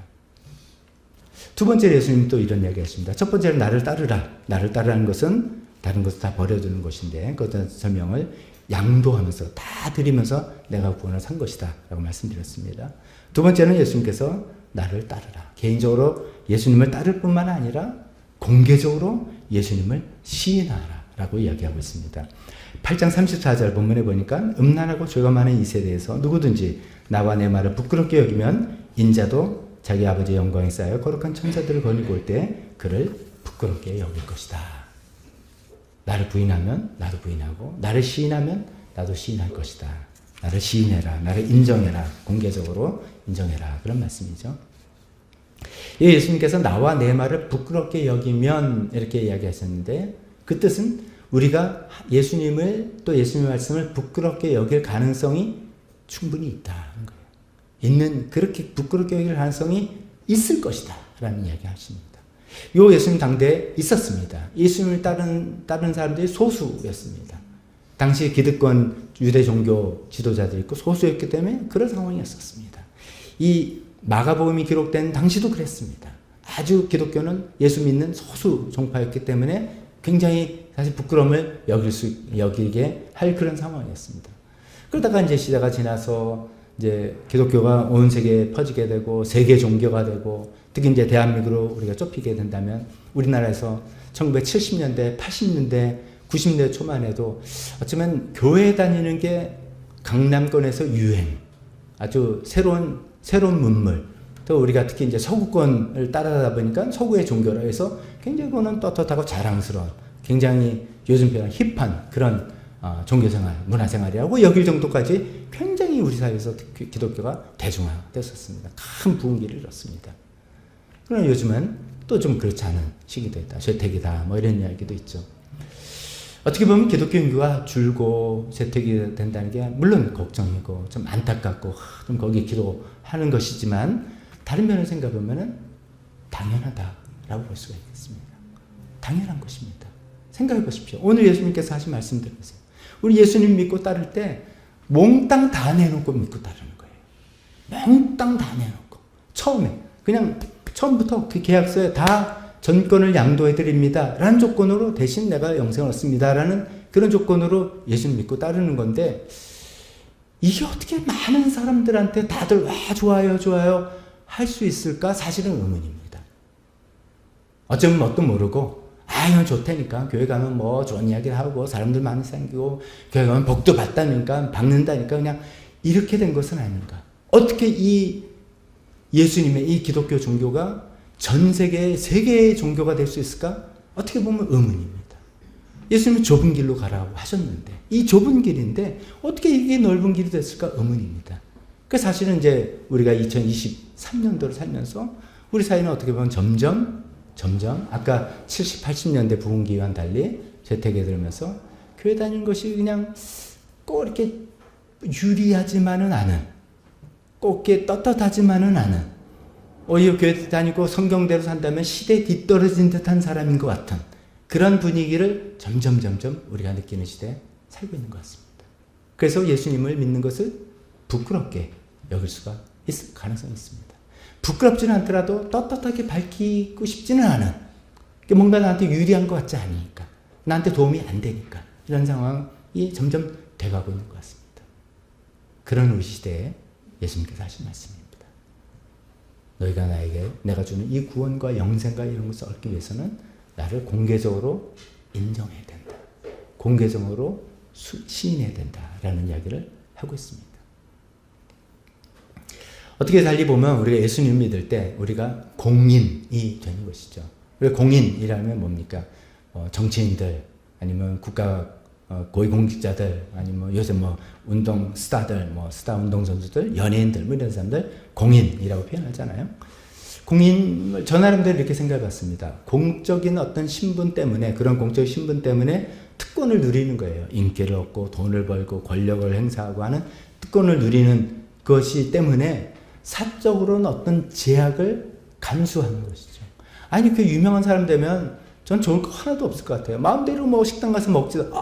두 번째로 예수님이 또 이런 이야기 하십니다. 첫 번째는 나를 따르라. 나를 따르라는 것은 다른 것을 다 버려두는 것인데 그것은 설명을 양도하면서 다 드리면서 내가 구원을 산 것이다 라고 말씀드렸습니다. 두 번째는 예수님께서 나를 따르라. 개인적으로 예수님을 따를 뿐만 아니라 공개적으로 예수님을 시인하라 라고 이야기하고 있습니다. 8장 34절 본문에 보니까 음란하고 죄가 많은 이 세대에서 누구든지 나와 내 말을 부끄럽게 여기면 인자도 자기 아버지의 영광에 쌓여 거룩한 천사들을 거느리고 올 때 그를 부끄럽게 여길 것이다. 나를 부인하면 나도 부인하고 나를 시인하면 나도 시인할 것이다. 나를 시인해라. 나를 인정해라. 공개적으로 인정해라. 그런 말씀이죠. 예수님께서 나와 내 말을 부끄럽게 여기면 이렇게 이야기하셨는데 그 뜻은 우리가 예수님을 또 예수님의 말씀을 부끄럽게 여길 가능성이 충분히 있다는 거예요. 그렇게 부끄럽게 여길 가능성이 있을 것이다 라는 이야기 하십니다. 요 예수님 당대에 있었습니다. 예수님을 따른 사람들이 소수였습니다. 당시 기득권 유대 종교 지도자들이 있고 소수였기 때문에 그런 상황이었습니다. 이 마가복음이 기록된 당시도 그랬습니다. 아주 기독교는 예수 믿는 소수 종파였기 때문에 굉장히 사실 부끄러움을 여기게 할 그런 상황이었습니다. 그러다가 이제 시대가 지나서 이제 기독교가 온 세계에 퍼지게 되고 세계 종교가 되고 특히 이제 대한민국으로 우리가 좁히게 된다면 우리나라에서 1970년대, 80년대, 90년대 초만 해도 어쩌면 교회 다니는 게 강남권에서 유행, 아주 새로운 문물, 또 우리가 특히 이제 서구권을 따라가다 보니까 서구의 종교라 해서 굉장히 그거는 떳떳하고 자랑스러운 굉장히 요즘 표현 힙한 그런 종교생활, 문화생활이라고 여길 정도까지 굉장히 우리 사회에서 기독교가 대중화됐었습니다. 큰 부흥기를 이뤘습니다. 그러나 요즘은 또 좀 그렇지 않은 시기도 있다. 쇠퇴기다. 뭐 이런 이야기도 있죠. 어떻게 보면 기독교 인구가 줄고 쇠퇴기 된다는 게 물론 걱정이고 좀 안타깝고 좀 거기에 기도하는 것이지만 다른 면을 생각해 보면은 당연하다라고 볼 수가 있겠습니다. 당연한 것입니다. 생각해 보십시오. 오늘 예수님께서 하신 말씀 들으세요. 우리 예수님 믿고 따를 때 몽땅 다 내놓고 믿고 따르는 거예요. 몽땅 다 내놓고. 처음에 그냥 처음부터 그 계약서에 다 전권을 양도해 드립니다 라는 조건으로 대신 내가 영생을 얻습니다 라는 그런 조건으로 예수님 믿고 따르는 건데, 이게 어떻게 많은 사람들한테 다들 와 좋아요 좋아요 할 수 있을까? 사실은 의문입니다. 어쩌면 뭣도 모르고 이건 좋다니까 교회 가면 뭐 좋은 이야기 하고 사람들 많이 생기고 교회 가면 복도 받다니까 받는다니까 그냥 이렇게 된 것은 아닌가. 어떻게 이 예수님의 이 기독교 종교가 전 세계의 세계의 종교가 될 수 있을까? 어떻게 보면 의문입니다. 예수님은 좁은 길로 가라고 하셨는데 이 좁은 길인데 어떻게 이게 넓은 길이 됐을까? 의문입니다. 그 사실은 이제 우리가 2023년도를 살면서 우리 사회는 어떻게 보면 점점 아까 70, 80년대 부흥기와는 달리 재택에 들으면서 교회 다니는 것이 그냥 꼭 이렇게 유리하지만은 않은, 꼭 이렇게 떳떳하지만은 않은, 오히려 교회 다니고 성경대로 산다면 시대에 뒤떨어진 듯한 사람인 것 같은 그런 분위기를 점점 우리가 느끼는 시대에 살고 있는 것 같습니다. 그래서 예수님을 믿는 것을 부끄럽게 여길 수가 있을 가능성이 있습니다. 부끄럽지는 않더라도 떳떳하게 밝히고 싶지는 않은, 뭔가 나한테 유리한 것 같지 않으니까, 나한테 도움이 안 되니까 이런 상황이 점점 돼가고 있는 것 같습니다. 그런 우리 시대에 예수님께서 하신 말씀입니다. 너희가 나에게 내가 주는 이 구원과 영생과 이런 것을 얻기 위해서는 나를 공개적으로 인정해야 된다. 공개적으로 시인해야 된다라는 이야기를 하고 있습니다. 어떻게 달리 보면 우리가 예수님 믿을 때 우리가 공인이 되는 것이죠. 우리가 공인이라면 뭡니까? 정치인들 아니면 국가 고위공직자들 아니면 요새 운동 스타들 스타 운동선수들 연예인들 이런 사람들 공인이라고 표현하잖아요. 공인을 저 나름대로 이렇게 생각해봤습니다. 공적인 어떤 신분 때문에, 그런 공적 신분 때문에 특권을 누리는 거예요. 인기를 얻고 돈을 벌고 권력을 행사하고 하는 특권을 누리는 것이 때문에 사적으로는 어떤 제약을 감수하는 것이죠. 아니 그 유명한 사람 되면 전 좋은 거 하나도 없을 것 같아요. 마음대로 식당 가서 먹지도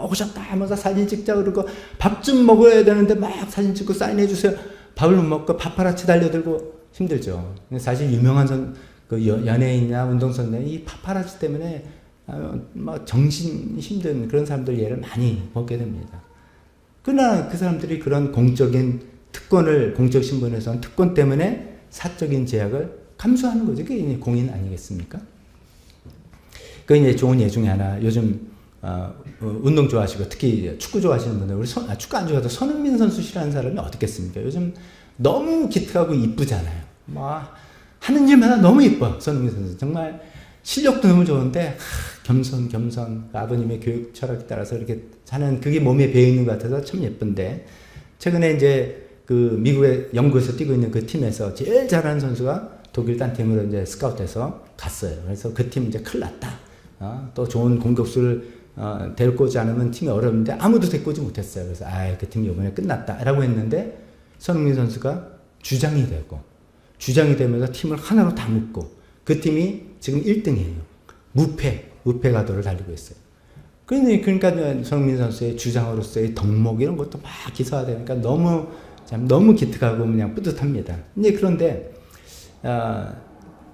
오셨다 하면서 사진 찍자 그러고 밥 좀 먹어야 되는데 막 사진 찍고 사인해 주세요. 밥을 못 먹고 파파라치 달려들고 힘들죠. 근데 사실 유명한 연예인이나 운동선수는 이 파파라치 때문에 정신 힘든 그런 사람들 예를 많이 먹게 됩니다. 그러나 그 사람들이 그런 공적인 특권을, 공적 신분에서 특권 때문에 사적인 제약을 감수하는 거죠. 그게 공인 아니겠습니까? 그 이제 좋은 예 중에 하나, 요즘 운동 좋아하시고 특히 축구 좋아하시는 분들, 우리 축구 안 좋아해도 손흥민 선수 싫어하는 사람이 어떻겠습니까? 요즘 너무 기특하고 이쁘잖아요. 하는 일마다 너무 이뻐. 손흥민 선수 정말 실력도 너무 좋은데 겸손 아버님의 교육 철학에 따라서 이렇게 사는 그게 몸에 배어 있는 것 같아서 참 예쁜데, 최근에 이제 그 미국의 영국에서 뛰고 있는 그 팀에서 제일 잘하는 선수가 독일 딴 팀으로 이제 스카우트해서 갔어요. 그래서 그 팀 이제 큰일 났다. 또 좋은 공격수를 데리고 오지 않으면 팀이 어려운데 아무도 데리고 오지 못했어요. 그래서 그 팀이 이번에 끝났다라고 했는데 손흥민 선수가 주장이 되면서 팀을 하나로 다 묶고 그 팀이 지금 1등이에요. 무패 가도를 달리고 있어요. 그러니까 손흥민 선수의 주장으로서의 덕목 이런 것도 막 기사화되니까 너무 기특하고 그냥 뿌듯합니다. 이제 그런데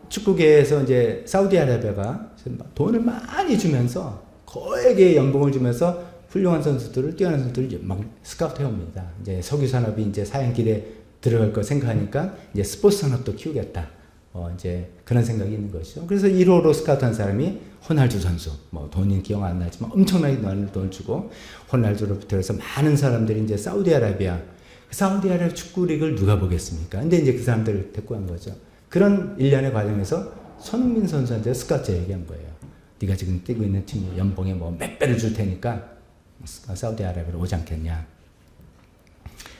축구계에서 이제 사우디아라비아가 돈을 많이 주면서 거액의 연봉을 주면서 훌륭한 선수들을, 뛰어난 선수들을 막 스카우트 해옵니다. 이제 석유 산업이 이제 사양길에 들어갈 거 생각하니까 이제 스포츠 산업도 키우겠다. 이제 그런 생각이 있는 것이죠. 그래서 1호로 스카우트한 사람이 호날두 선수. 돈이 기억 안 나지만 엄청나게 많은 돈을 주고 호날두를 비롯해서 많은 사람들이 이제 사우디아라비아 축구 리그를 누가 보겠습니까? 근데 이제 그 사람들을 데리고 간 거죠. 그런 일련의 과정에서 손흥민 선수한테 스카우트 얘기한 거예요. 네가 지금 뛰고 있는 팀 연봉에 몇 배를 줄 테니까 사우디아라비아로 오지 않겠냐.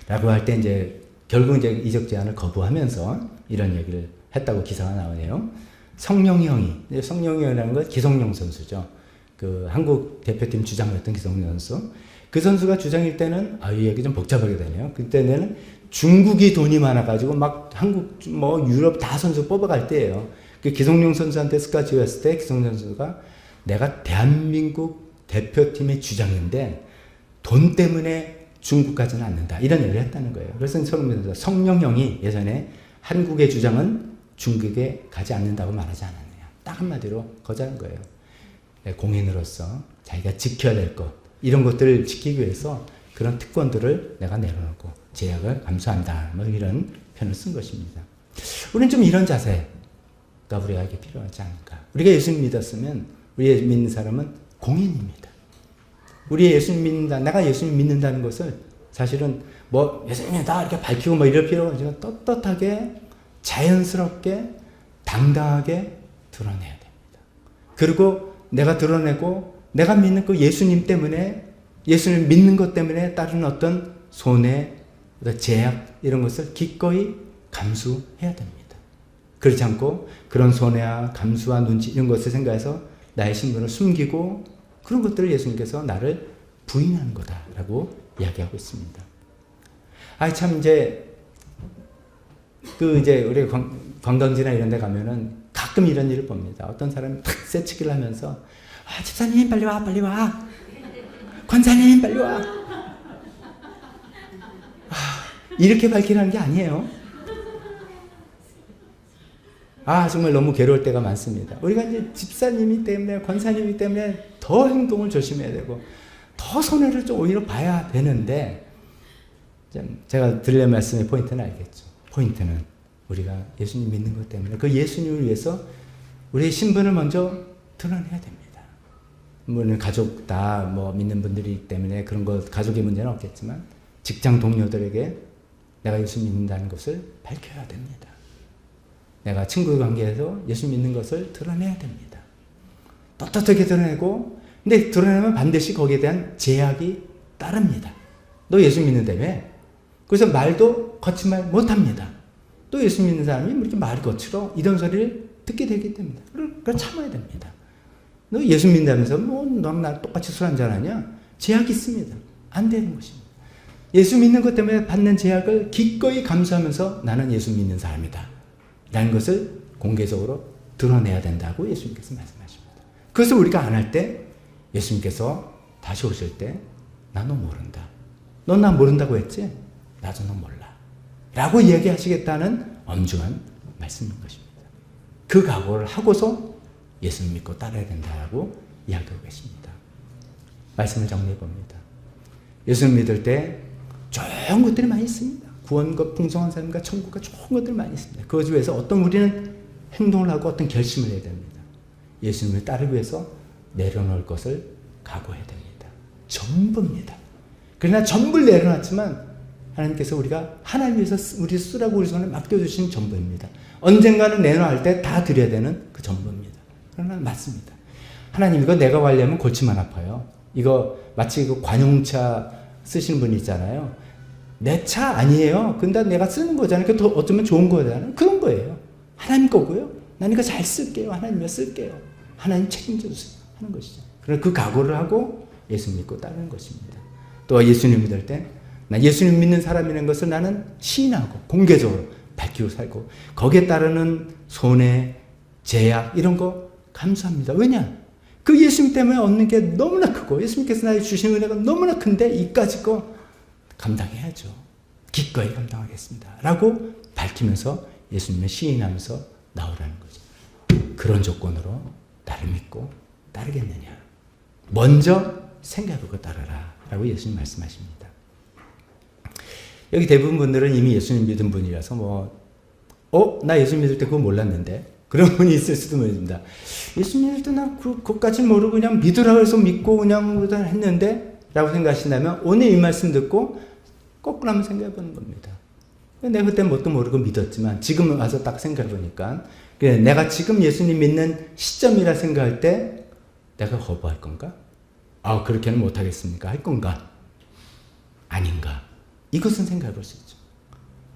라고 할 때 이제 결국 이제 이적 제안을 거부하면서 이런 얘기를 했다고 기사가 나오네요. 성룡이 형이라는 건 기성용 선수죠. 그 한국 대표팀 주장이었던 기성용 선수. 그 선수가 주장일 때는 이 얘기 좀 복잡하게 되네요. 그때는 중국이 돈이 많아가지고 막 한국 유럽 다 선수 뽑아갈 때예요. 그 기성용 선수한테 스카우트 왔을 때 기성용 선수가 내가 대한민국 대표팀의 주장인데 돈 때문에 중국 가지는 않는다 이런 얘기를 했다는 거예요. 그래서 성룡 형이 예전에 한국의 주장은 중국에 가지 않는다고 말하지 않았네요. 딱 한마디로 거절한 거예요. 공인으로서 자기가 지켜야 될 것, 이런 것들을 지키기 위해서 그런 특권들을 내가 내려놓고 제약을 감수한다. 뭐 이런 표현을 쓴 것입니다. 우리는 좀 이런 자세가 우리에게 필요하지 않을까. 우리가 예수님 믿었으면 우리 믿는 사람은 공인입니다. 우리 예수님 믿는다, 내가 예수님 믿는다는 것을 사실은 뭐 예수님이다 이렇게 밝히고 뭐 이럴 필요가 없이 떳떳하게 자연스럽게 당당하게 드러내야 됩니다. 그리고 내가 드러내고 내가 믿는 그 예수님 때문에, 예수님 믿는 것 때문에 따르는 어떤 손해, 제약 이런 것을 기꺼이 감수해야 됩니다. 그렇지 않고 그런 손해와 감수와 눈치 이런 것을 생각해서 나의 신분을 숨기고 그런 것들을 예수님께서 나를 부인하는 거다라고 이야기하고 있습니다. 참 이제 우리 관광지나 이런 데 가면은 가끔 이런 일을 봅니다. 어떤 사람이 탁 새치기를 하면서 집사님 빨리 와, 빨리 와. 권사님 빨리 와. 이렇게 밝히라는 게 아니에요. 정말 너무 괴로울 때가 많습니다. 우리가 이제 집사님이 때문에, 권사님이 때문에 더 행동을 조심해야 되고, 더 손해를 좀 오히려 봐야 되는데, 제가 드릴 말씀의 포인트는 알겠죠. 포인트는 우리가 예수님 믿는 것 때문에 그 예수님을 위해서 우리의 신분을 먼저 드러내야 됩니다. 물론 가족 다 뭐 믿는 분들이기 때문에 그런 거 가족의 문제는 없겠지만 직장 동료들에게 내가 예수 믿는다는 것을 밝혀야 됩니다. 내가 친구 관계에서 예수 믿는 것을 드러내야 됩니다. 떳떳하게 드러내고, 근데 드러내면 반드시 거기에 대한 제약이 따릅니다. 너 예수 믿는다며? 그래서 말도 거친 말 못합니다. 또 예수 믿는 사람이 이렇게 말이 거칠어? 이런 소리를 듣게 되기 때문에 그걸 참아야 됩니다. 너 예수 믿는다면서 너랑 나 똑같이 술 한잔하냐? 제약이 있습니다. 안 되는 것입니다. 예수 믿는 것 때문에 받는 제약을 기꺼이 감수하면서 나는 예수 믿는 사람이다 라는 것을 공개적으로 드러내야 된다고 예수님께서 말씀하십니다. 그것을 우리가 안 할 때 예수님께서 다시 오실 때 나 너 모른다. 넌 나 모른다고 했지? 나도 너 몰라 라고 이야기하시겠다는 엄중한 말씀인 것입니다. 그 각오를 하고서 예수님 믿고 따라야 된다고 이야기하고 계십니다. 말씀을 정리해 봅니다. 예수님 믿을 때 좋은 것들이 많이 있습니다. 구원과 풍성한 삶과 천국과 좋은 것들이 많이 있습니다. 그것 위해서 어떤 우리는 행동을 하고 어떤 결심을 해야 됩니다. 예수님을 따르기 위해서 내려놓을 것을 각오해야 됩니다. 전부입니다. 그러나 전부를 내려놨지만 하나님께서 우리가 하나님 위해서 우리 쓰라고 우리 손에 맡겨주신 전부입니다. 언젠가는 내놓을 때 다 드려야 되는 그 전부입니다. 그러나 맞습니다. 하나님 이거 내가 관리하면 골치만 아파요. 이거 마치 그 관용차 쓰시는 분이 있잖아요. 내 차 아니에요. 근데 내가 쓰는 거잖아요. 그 어쩌면 좋은 거잖아요. 그런 거예요. 하나님 거고요. 난 이거 잘 쓸게요. 하나님이 쓸게요. 하나님 책임져 주세요. 하는 것이죠. 그래서 그 각오를 하고 예수 믿고 따르는 것입니다. 또 예수님 믿을 때 난 예수님 믿는 사람이라는 것을 나는 시인하고 공개적으로 밝히고 살고 거기에 따르는 손해, 제약 이런 거 감수합니다. 왜냐? 그 예수님 때문에 얻는 게 너무나 크고 예수님께서 나에게 주신 은혜가 너무나 큰데 이까짓 거 감당해야죠. 기꺼이 감당하겠습니다. 라고 밝히면서 예수님을 시인하면서 나오라는 거죠. 그런 조건으로 나를 믿고 따르겠느냐. 먼저 생각하고 따르라. 라고 예수님 말씀하십니다. 여기 대부분 분들은 이미 예수님 믿은 분이라서 나 예수 믿을 때 그거 몰랐는데 그런 분이 있을 수도 모릅니다. 예수 믿을 때 나 그것까지 모르고 그냥 믿으라고 해서 믿고 그냥 했는데 라고 생각하신다면 오늘 이 말씀 듣고 거꾸로 한번 생각해 보는 겁니다. 내가 그때 뭣도 모르고 믿었지만 지금 와서 딱 생각해 보니까 내가 지금 예수님 믿는 시점이라 생각할 때 내가 거부할 건가? 그렇게는 못하겠습니까? 할 건가? 아닌가? 이것은 생각해 볼 수 있죠.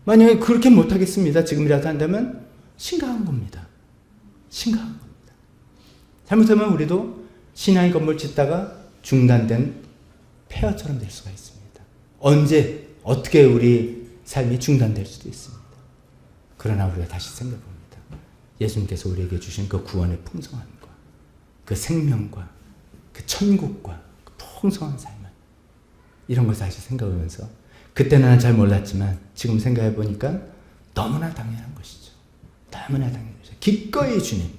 만약에 그렇게 못하겠습니다. 지금이라도 한다면 심각한 겁니다. 심각한 겁니다. 잘못하면 우리도 신앙의 건물 짓다가 중단된 폐허처럼 될 수가 있습니다. 언제 어떻게 우리 삶이 중단될 수도 있습니다. 그러나 우리가 다시 생각해 봅니다. 예수님께서 우리에게 주신 그 구원의 풍성함과 그 생명과 그 천국과 그 풍성한 삶을 이런 것을 다시 생각하면서 그때는 난 잘 몰랐지만 지금 생각해 보니까 너무나 당연한 것이죠. 너무나 당연한 것이죠. 기꺼이 주님,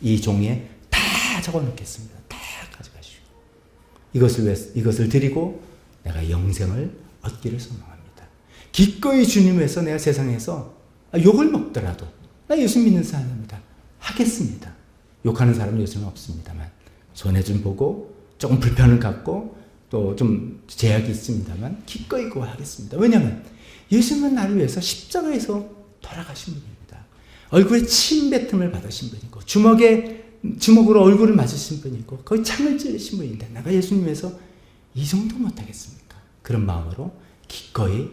이 종이에 다 적어놓겠습니다. 다 가져가시고 이것을 드리고 내가 영생을 얻기를 소망합니다. 기꺼이 주님 위해서 내가 세상에서 욕을 먹더라도 나 예수 믿는 사람입니다. 하겠습니다. 욕하는 사람은 요즘은 없습니다만 손해 좀 보고 조금 불편을 갖고 또 좀 제약이 있습니다만 기꺼이 그거 하겠습니다. 왜냐하면 예수님은 나를 위해서 십자가에서 돌아가신 분입니다. 얼굴에 침 뱉음을 받으신 분이고 주먹으로 얼굴을 맞으신 분이고 거의 창을 찔리신 분인데 내가 예수님 위해서 이 정도 못하겠습니까? 그런 마음으로 기꺼이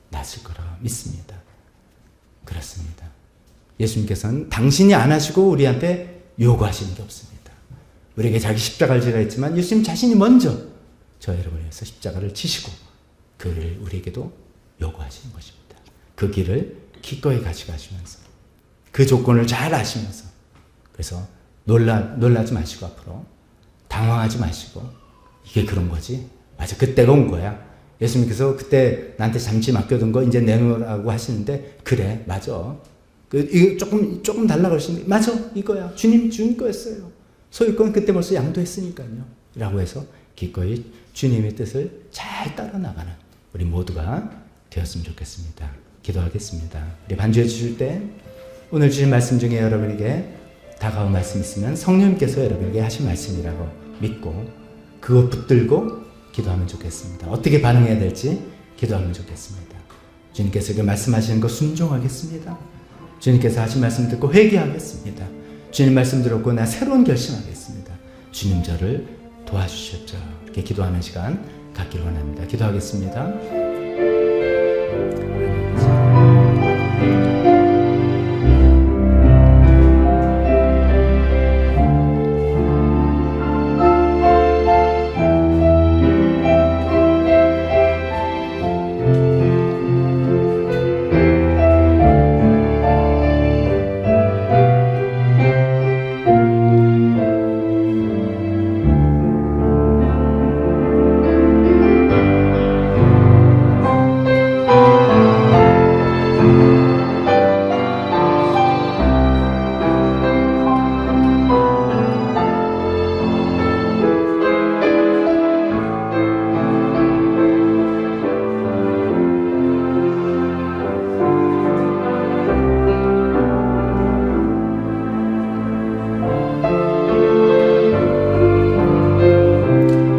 낫을 거라 믿습니다. 그렇습니다. 예수님께서는 당신이 안 하시고 우리한테 요구하시는 게 없습니다. 우리에게 자기 십자가를 지라 했지만 예수님 자신이 먼저 저 여러분을 위해서 십자가를 지시고 그 일을 우리에게도 요구하시는 것입니다. 그 길을 기꺼이 가져가시면서 그 조건을 잘 아시면서 그래서 놀라지 마시고 앞으로 당황하지 마시고 이게 그런 거지? 맞아, 그때가 온 거야. 예수님께서 그때 나한테 잠시 맡겨둔 거 이제 내놓으라고 하시는데 그래, 맞아. 이거 조금 달라고 하시는데 맞아, 이거야. 주님 거였어요. 소유권 그때 벌써 양도했으니까요. 라고 해서 기꺼이 주님의 뜻을 잘 따라 나가는 우리 모두가 되었으면 좋겠습니다. 기도하겠습니다. 우리 반주해 주실 때 오늘 주신 말씀 중에 여러분에게 다가온 말씀 있으면 성령님께서 여러분에게 하신 말씀이라고 믿고 그거 붙들고 기도하면 좋겠습니다. 어떻게 반응해야 될지 기도하면 좋겠습니다. 주님께서 그 말씀하시는 거 순종하겠습니다. 주님께서 하신 말씀 듣고 회개하겠습니다. 주님 말씀 들었고 나 새로운 결심하겠습니다. 주님 저를 도와주십시오. 이렇게 기도하는 시간 갖기를 원합니다. 기도하겠습니다.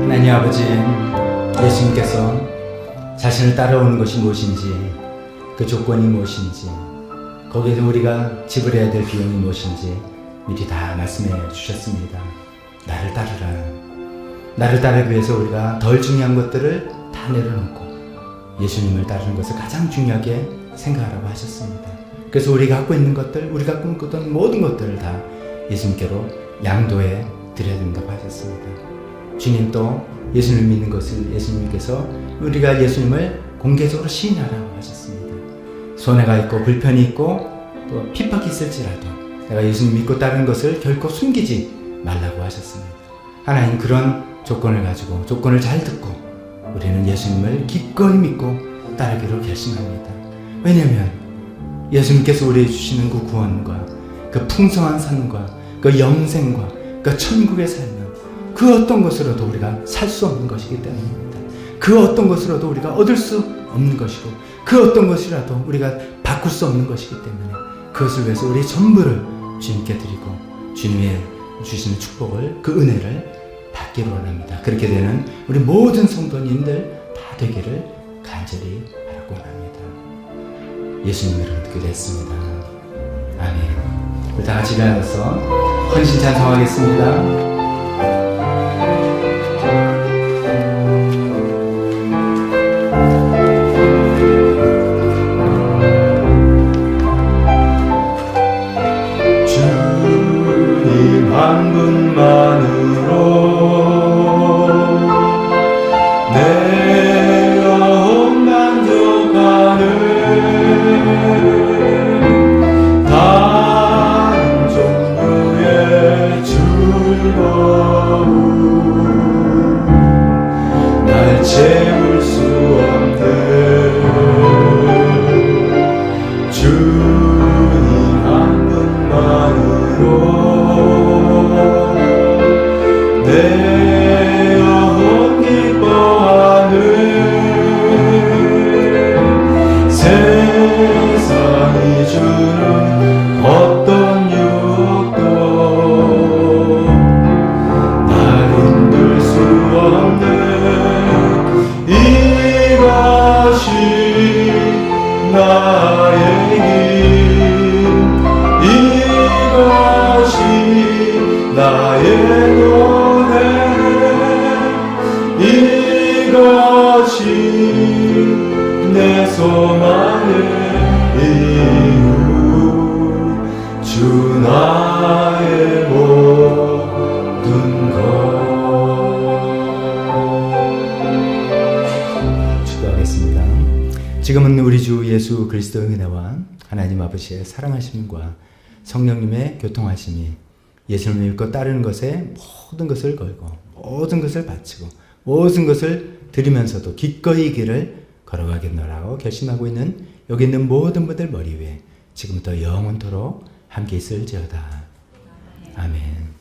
하나님 아버지, 예수님께서 자신을 따라오는 것이 무엇인지, 그 조건이 무엇인지, 거기에서 우리가 지불해야 될 비용이 무엇인지 미리 다 말씀해 주셨습니다. 나를 따르라. 나를 따르기 위해서 우리가 덜 중요한 것들을 다 내려놓고 예수님을 따르는 것을 가장 중요하게 생각하라고 하셨습니다. 그래서 우리가 갖고 있는 것들, 우리가 꿈꾸던 모든 것들을 다 예수님께로 양도해 드려야 된다고 하셨습니다. 주님 또 예수님을 믿는 것을 예수님께서 우리가 예수님을 공개적으로 시인하라고 하셨습니다. 손해가 있고 불편이 있고 또 핍박이 있을지라도 내가 예수님 믿고 따르는 것을 결코 숨기지 말라고 하셨습니다. 하나님 그런 조건을 가지고 조건을 잘 듣고 우리는 예수님을 기꺼이 믿고 따르기로 결심합니다. 왜냐하면 예수님께서 우리에게 주시는 그 구원과 그 풍성한 삶과 그 영생과 그 천국의 삶은 그 어떤 것으로도 우리가 살 수 없는 것이기 때문입니다. 그 어떤 것으로도 우리가 얻을 수 없는 것이고 그 어떤 것이라도 우리가 바꿀 수 없는 것이기 때문에 그것을 위해서 우리 전부를 주님께 드리고 주님의 주시는 축복을 그 은혜를 받기로 원합니다. 그렇게 되는 우리 모든 성도님들 다 되기를 간절히 바라고 원합니다. 예수님 이름으로 기도했습니다. 아멘. 우리 다 같이 일어나서 헌신 찬송하겠습니다. 한 분만으로 내가 만족하는 다른 종류의 즐거움 날 채울 수 없는 주 이것이 내 소망의 이유 주 나의 모든 것. 기도하겠습니다. 지금은 우리 주 예수 그리스도의 은혜와 하나님 아버지의 사랑하심과 성령님의 교통하심이 예수님을 믿고 따르는 것에 모든 것을 걸고 모든 것을 바치고 모든 것을 드리면서도 기꺼이 이 길을 걸어가겠노라고 결심하고 있는 여기 있는 모든 분들 머리 위에 지금부터 영원토록 함께 있을지어다. 아멘.